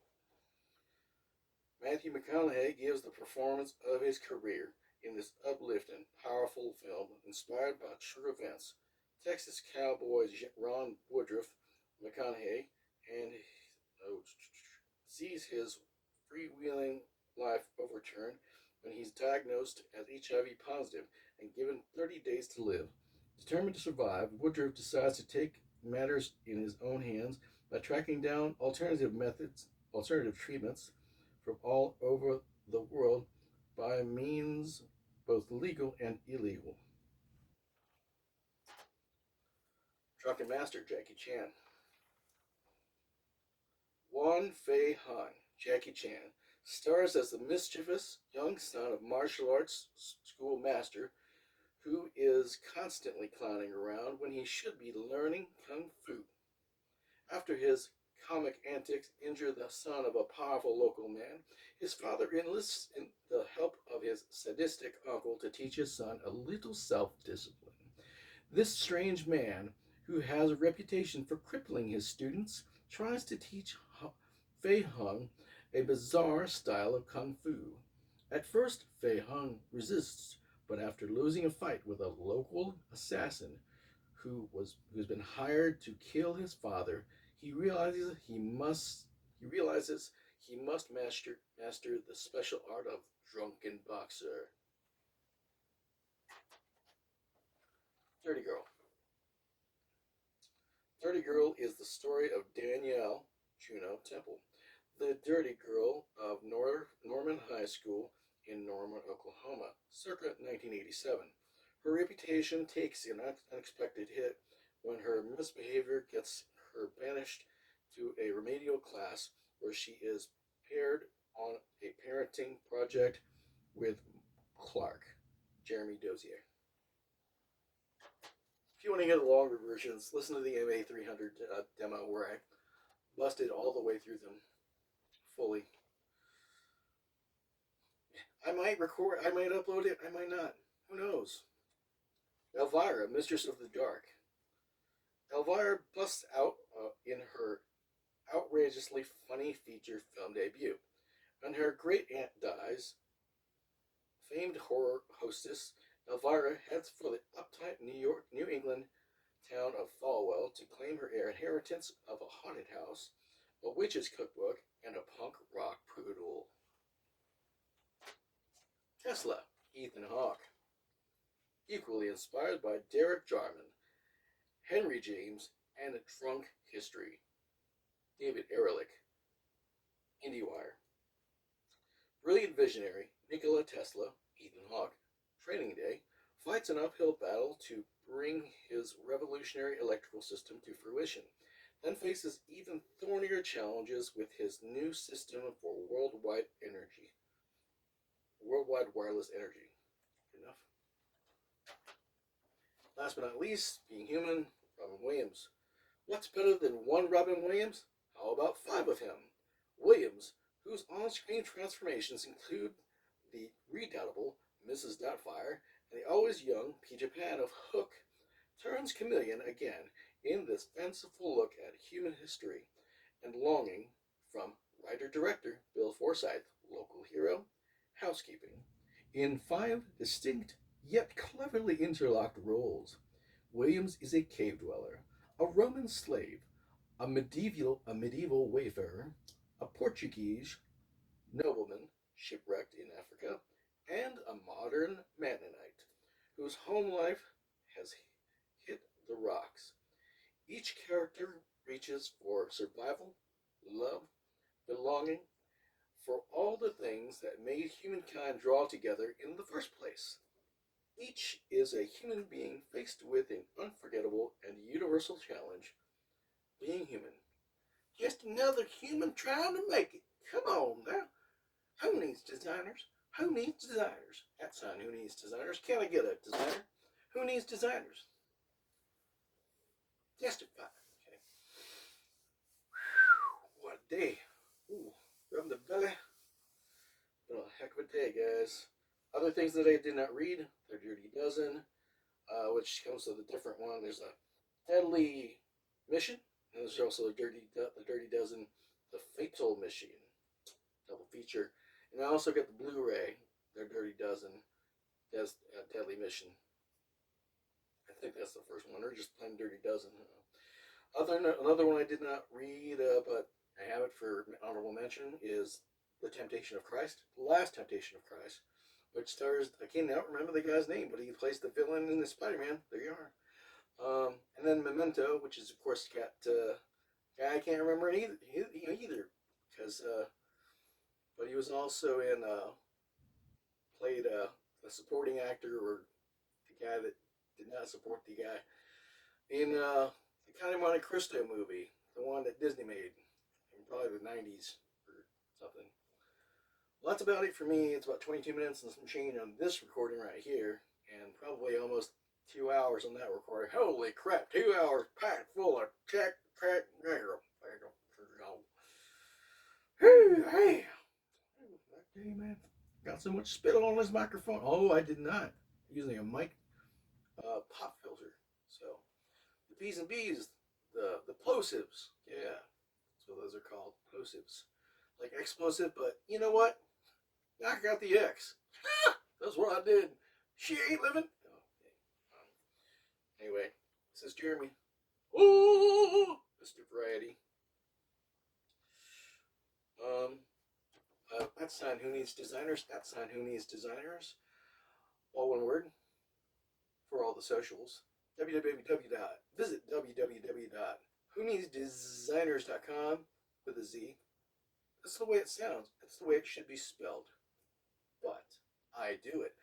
Matthew McConaughey gives the performance of his career in this uplifting, powerful film inspired by true events. Texas Cowboys Ron Woodruff McConaughey and sees his freewheeling life overturned when he's diagnosed as HIV positive and given 30 days to live. Determined to survive, Woodruff decides to take matters in his own hands by tracking down alternative treatments from all over the world by means both legal and illegal. Drunken Master Jackie Chan. Wan Fei Hung, Jackie Chan, stars as the mischievous young son of martial arts school master who is constantly clowning around when he should be learning kung fu. After his comic antics injure the son of a powerful local man, his father enlists in the help of his sadistic uncle to teach his son a little self-discipline. This strange man, who has a reputation for crippling his students, tries to teach Fei Hung a bizarre style of kung fu. At first, Fei Hung resists, but after losing a fight with a local assassin who's been hired to kill his father, he realizes he must master the special art of drunken boxer. Dirty Girl. Dirty Girl is the story of Danielle Juno Temple, the dirty girl of Norman High School in Norman, Oklahoma, circa 1987. Her reputation takes an unexpected hit when her misbehavior gets her banished to a remedial class where she is paired on a parenting project with Clark, Jeremy Dozier. If you want to hear the longer versions, listen to the MA300 demo where I busted all the way through them fully. I might record, I might upload it, I might not. Who knows? Elvira, Mistress of the Dark. Elvira busts out in her outrageously funny feature film debut. When her great aunt dies, famed horror hostess Elvira heads for the uptight New England town of Falwell to claim her inheritance of a haunted house, a witch's cookbook, and a punk rock poodle. Tesla, Ethan Hawke. Equally inspired by Derek Jarman, Henry James, and Drunk History. David Ehrlich. IndieWire. Brilliant visionary Nikola Tesla, Ethan Hawke, Training Day, fights an uphill battle to bring his revolutionary electrical system to fruition, then faces even thornier challenges with his new system for worldwide wireless energy. Good enough. Last but not least, being human, Robin Williams. What's better than one Robin Williams? How about five of him? Williams, whose on-screen transformations include the redoubtable Mrs. Doubtfire and the always young Peter Pan of Hook, turns chameleon again in this fanciful look at human history and longing from writer-director Bill Forsyth, local hero, housekeeping, in five distinct yet cleverly interlocked roles. Williams is a cave dweller, a Roman slave, a medieval wayfarer, a Portuguese nobleman shipwrecked in Africa, and a modern Mennonite whose home life has hit the rocks. Each character reaches for survival, love, belonging, for all the things that made humankind draw together in the first place. Each is a human being faced with an unforgettable and universal challenge, being human. Just another human trying to make it. Come on now. Who needs designers? Who needs designers? At sign, who needs designers? Can I get a designer? Who needs designers? Testify. Okay. Whew, what a day. Ooh, rubbing the belly. Been a heck of a day, guys. Other things that I did not read, The Dirty Dozen, which comes with a different one. There's a Deadly Mission, and there's also the Dirty Dozen, The Fatal Mission, double feature. And I also got the Blu-ray, The Dirty Dozen, Deadly Mission. I think that's the first one, or just plain Dirty Dozen. Another one I did not read, but I have it for honorable mention, is The Temptation of Christ, The Last Temptation of Christ, which stars, I can't remember the guy's name, but he plays the villain in the Spider-Man. There you are. And then Memento, which is, of course, got guy I can't remember it either, because but he was also in played a supporting actor, or the guy that did not support the guy in the Count of Monte Cristo movie, the one that Disney made in probably the 90s or something. Well, that's about it for me. It's about 22 minutes and some change on this recording right here, and probably almost 2 hours on that recording. Holy crap, 2 hours packed full of crack. Hey, that day, man. Got so much spit on this microphone. Oh, I did not. Using a mic pop filter. So, the P's and B's, the plosives. Yeah, that's what those are called, plosives. Like explosive, but you know what? Knock out the X. That's what I did. She ain't living. Oh, okay. Anyway, this is Jeremy. Oh, Mr. Variety. At sign who needs designers. At sign who needs designers. All one word. For all the socials. Visit www.whoneedsdesigners.com with a Z. That's the way it sounds. That's the way it should be spelled. But I do it.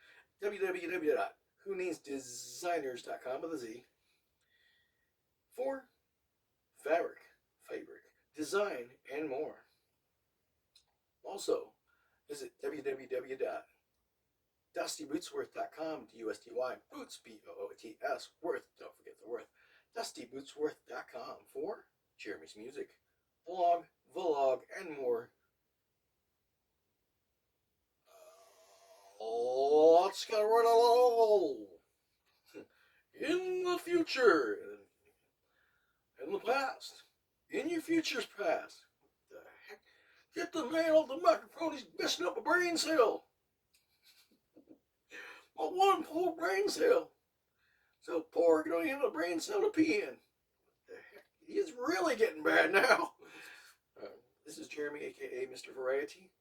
www.whoneedsdesigners.com with a Z. For fabric, design, and more. Also, visit www.dustybootsworth.com, D-U-S-T-Y, boots, B-O-O-T-S, worth, don't forget the worth, dustybootsworth.com for Jeremy's music, blog, vlog, and more. Let's get right along. In the future, in the past, in your future's past. What the heck? Get the man off the microphone, he's messing up a brain cell. My one poor brain cell. So poor, you don't even have a brain cell to pee in. What the heck? He is really getting bad now. This is Jeremy, aka Mr. Variety.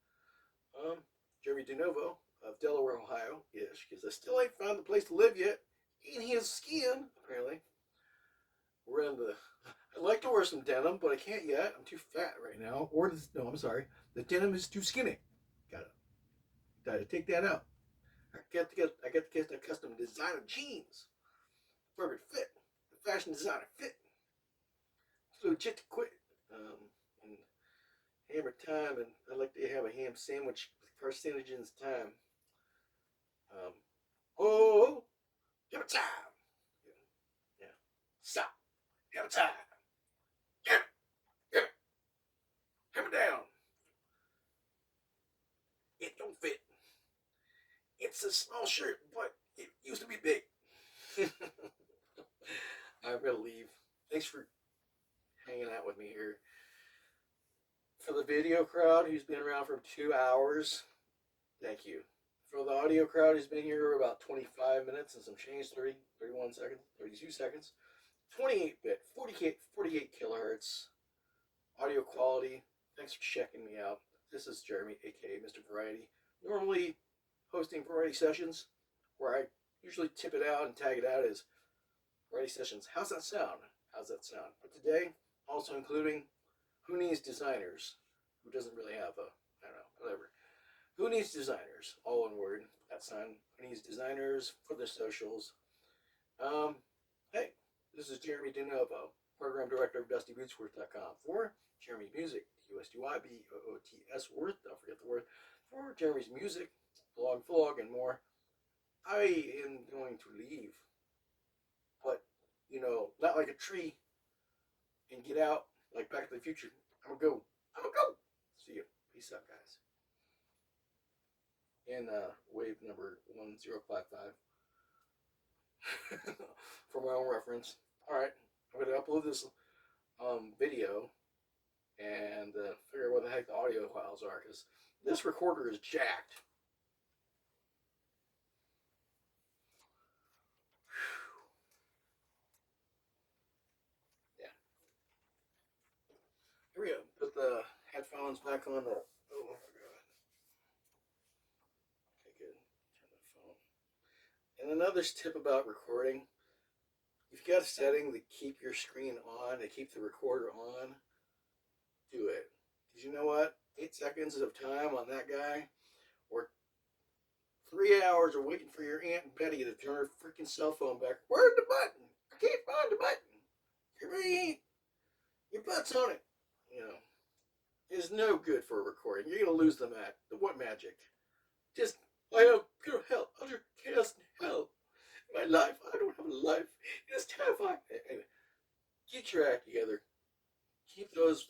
Jeremy DeNovo of Delaware, Ohio. Yes, because I still ain't found the place to live yet. And he is skiing, apparently. We're in the... I'd like to wear some denim, but I can't yet. I'm too fat right now. No, I'm sorry. The denim is too skinny. Gotta take that out. I got to get the custom designer jeans. Perfect fit. The fashion designer fit. It's legit to quit. And hammer time, and I'd like to have a ham sandwich with carcinogens time. Hammer time. time. Get it, get it, hammer down. It don't fit. It's a small shirt, but it used to be big. I'm gonna leave. Thanks for hanging out with me here. For the video crowd who's been around for 2 hours, thank you. For the audio crowd who's been here about 25 minutes and some change, 30, 31 seconds, 32 seconds, 28-bit, 48 kilohertz audio quality. Thanks for checking me out. This is Jeremy, aka Mr. Variety. Normally hosting variety sessions where I usually tip it out and tag it out as variety sessions. How's that sound? How's that sound? But today, also including Who Needs Designers? Who doesn't really have a, I don't know, whatever. Who Needs Designers? All one word. That sign. Who Needs Designers for the socials. Hey, this is Jeremy DeNovo, Program Director of DustyBootsWorth.com for Jeremy's Music, USDYBOOTS Worth, don't forget the word, for Jeremy's Music, blog, vlog, and more. I am going to leave, but, you know, not like a tree and get out like Back to the Future. I'm gonna go. See you. Peace out, guys. In wave number 1055 for my own reference. Alright, I'm going to upload this video and figure out what the heck the audio files are, because this recorder is jacked. Yeah. Here we go. Put the headphones back on the... Oh my god. Okay, good. Turn the phone. And another tip about recording, if you got a setting to keep your screen on, to keep the recorder on, do it. Because you know what? 8 seconds of time on that guy, or 3 hours of waiting for your Aunt Betty to turn her freaking cell phone back. Where's the button? I can't find the button. Your butt's on it. You know, it's no good for a recording. You're going to lose the what magic? Just, I have pure hell, utter chaos and hell. My life, I don't have a life. It's terrifying. Anyway, get your act together. Keep those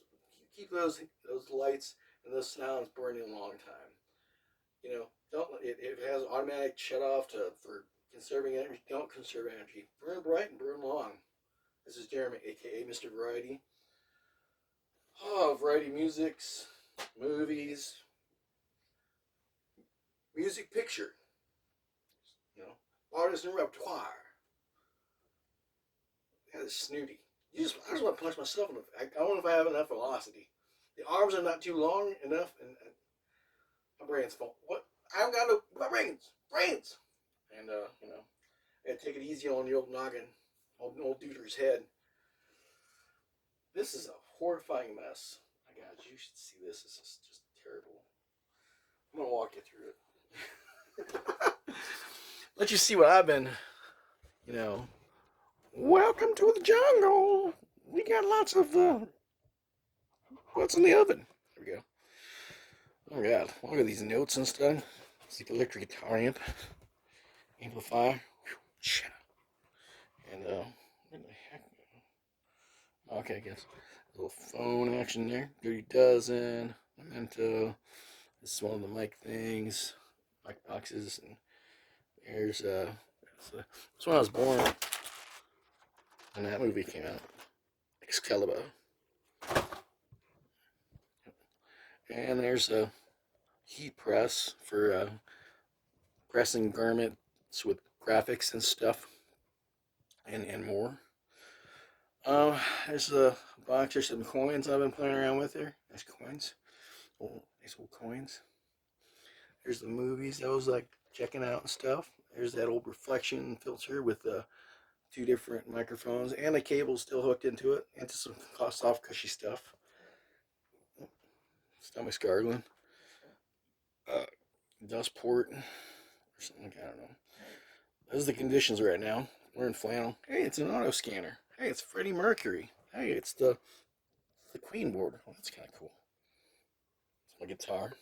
lights and those sounds burning a long time. You know, don't it has automatic shut off for conserving energy. Don't conserve energy. Burn bright and burn long. This is Jeremy, aka Mr. Variety. Oh, variety musics, movies, music picture. You know, artist and repertoire. That is snooty. I just want to punch myself in the... I don't know if I have enough velocity. The arms are not too long enough, and my brain's full. What? I don't got no brains. And you know, I gotta take it easy on the old noggin, old duder's head. This is a horrifying mess. My God, you should see this. This is just terrible. I'm gonna walk you through it. Let you see what I've been, you know. Welcome to the jungle. We got lots of what's in the oven. There we go. Oh God, look at these notes and stuff. It's the electric guitar amplifier. And what the heck? Okay, I guess a little phone action there. Dirty Dozen, Memento. This is one of the mic things, mic boxes, and there's that's when I was born. And that movie came out, Excalibur. And there's a heat press for pressing garments with graphics and stuff, and more. There's a box. There's some coins I've been playing around with there. Nice coins. Oh, nice old coins. There's the movies I was like checking out and stuff. There's that old reflection filter with the 2 different microphones and the cable still hooked into it, into some soft cushy stuff. Stomach's gargling. Dust port or something like, I don't know. Those are the conditions right now. We're in flannel. Hey, it's an auto scanner. Hey, it's Freddie Mercury. Hey, it's the Queen board. Oh, that's kind of cool. It's my guitar.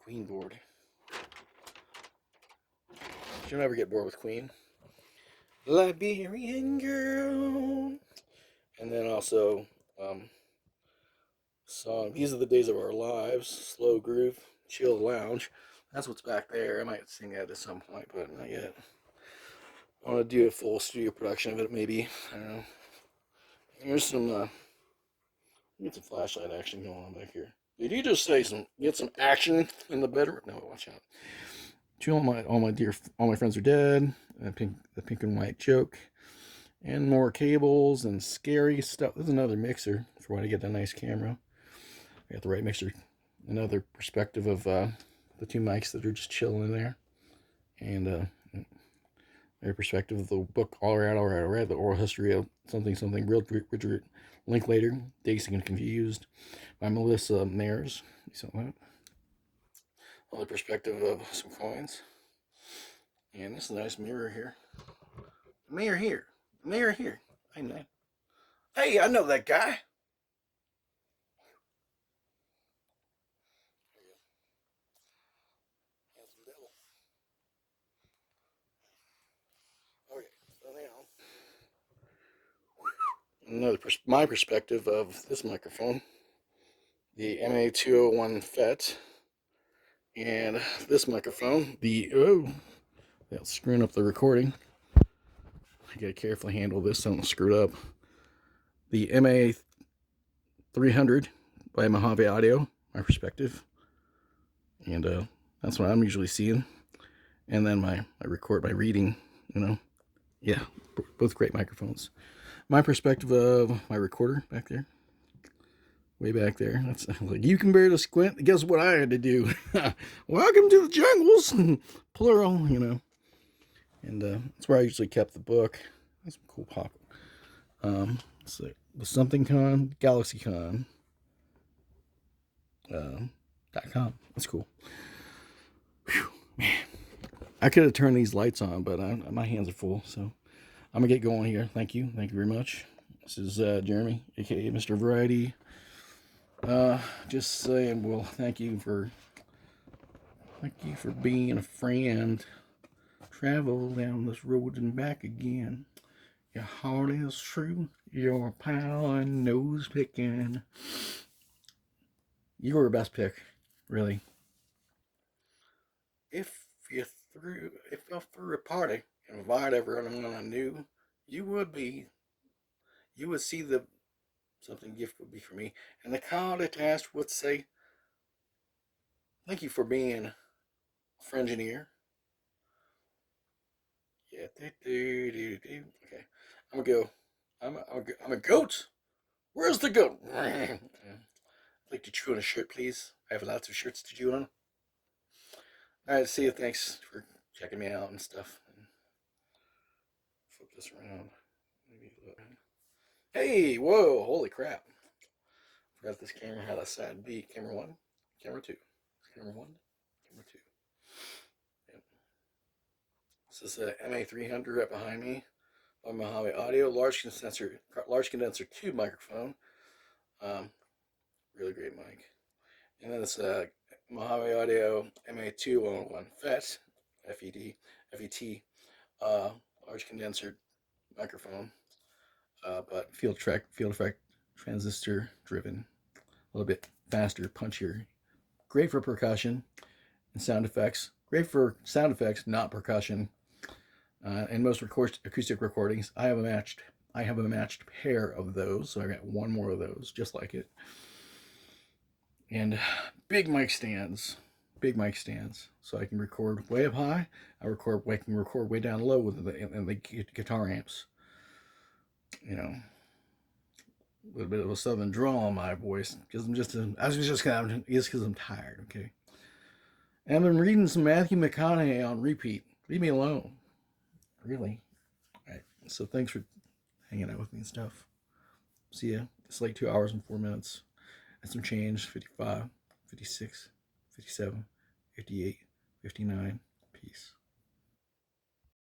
Queen board. You'll never get bored with Queen. Liberian Girl. And then also, song These Are the Days of Our Lives, Slow Groove, Chill Lounge. That's what's back there. I might sing that at some point, but not yet. I want to do a full studio production of it, maybe. I don't know. Here's some, get some flashlight action going on back here. Did you just say get some action in the bedroom? No, watch out. To all my friends are dead. The pink and white joke. And more cables and scary stuff. There's another mixer for when I get a nice camera. I got the right mixer. Another perspective of the two mics that are just chilling in there. And their perspective of the book, all right, the oral history of something, real Richard Linklater, Dazed and Confused, by Melissa Mayers. Another perspective of some coins. And this is a nice mirror here. Mirror here. Mirror here. I know. Hey, I know that guy. Handsome devil. Okay, so now my perspective of this microphone, the MA201 FET, and this microphone, that's screwing up the recording. I gotta carefully handle this so I don't screw it up. The MA300 by Mojave Audio, my perspective, and that's what I'm usually seeing. And then I record by reading, yeah, both great microphones. My perspective of my recorder back there, way back there. That's like, you can barely squint. Guess what I had to do? Welcome to the jungles, plural, And that's where I usually kept the book. That's some cool pop. So the something con, GalaxyCon. .com. That's cool. Whew, man. I could have turned these lights on, but my hands are full, so I'm gonna get going here. Thank you very much. This is Jeremy, aka Mr. Variety. Just saying, well, thank you for being a friend. Travel down this road and back again. Your heart is true, your pal and nose picking. You were the best pick, really. If you threw a party and invited everyone I knew, you would see something gift would be for me. And the card attached would say, thank you for being a friengineer. Yeah, okay. I'm gonna go. I'm a goat. Where's the goat? I'd like to chew on a shirt, please. I have lots of shirts to chew on. All right, see you. Thanks for checking me out and stuff. Flip this around. Hey, whoa, holy crap. Forgot this camera had a side B. Camera 1, camera 2. Camera 1, camera 2. Yep. This is a MA300 right behind me. On Mojave Audio Large Condenser tube microphone. Really great mic. And then it's a Mojave Audio MA201 FET, FET, large condenser microphone, but field effect transistor driven, a little bit faster, punchier. Great for percussion and sound effects. Great for sound effects, not percussion. And most acoustic recordings, I have a matched pair of those, so I got one more of those, just like it. And big mic stands, so I can record way up high. I can record way down low with the guitar amps. A little bit of a southern drawl on my voice because because I'm tired. Okay. And I've been reading some Matthew McConaughey on repeat. Leave me alone. Really. All right. So thanks for hanging out with me and stuff. See ya. It's like 2 hours and 4 minutes. And some change. 55, 56, 57, 58, 59. Peace.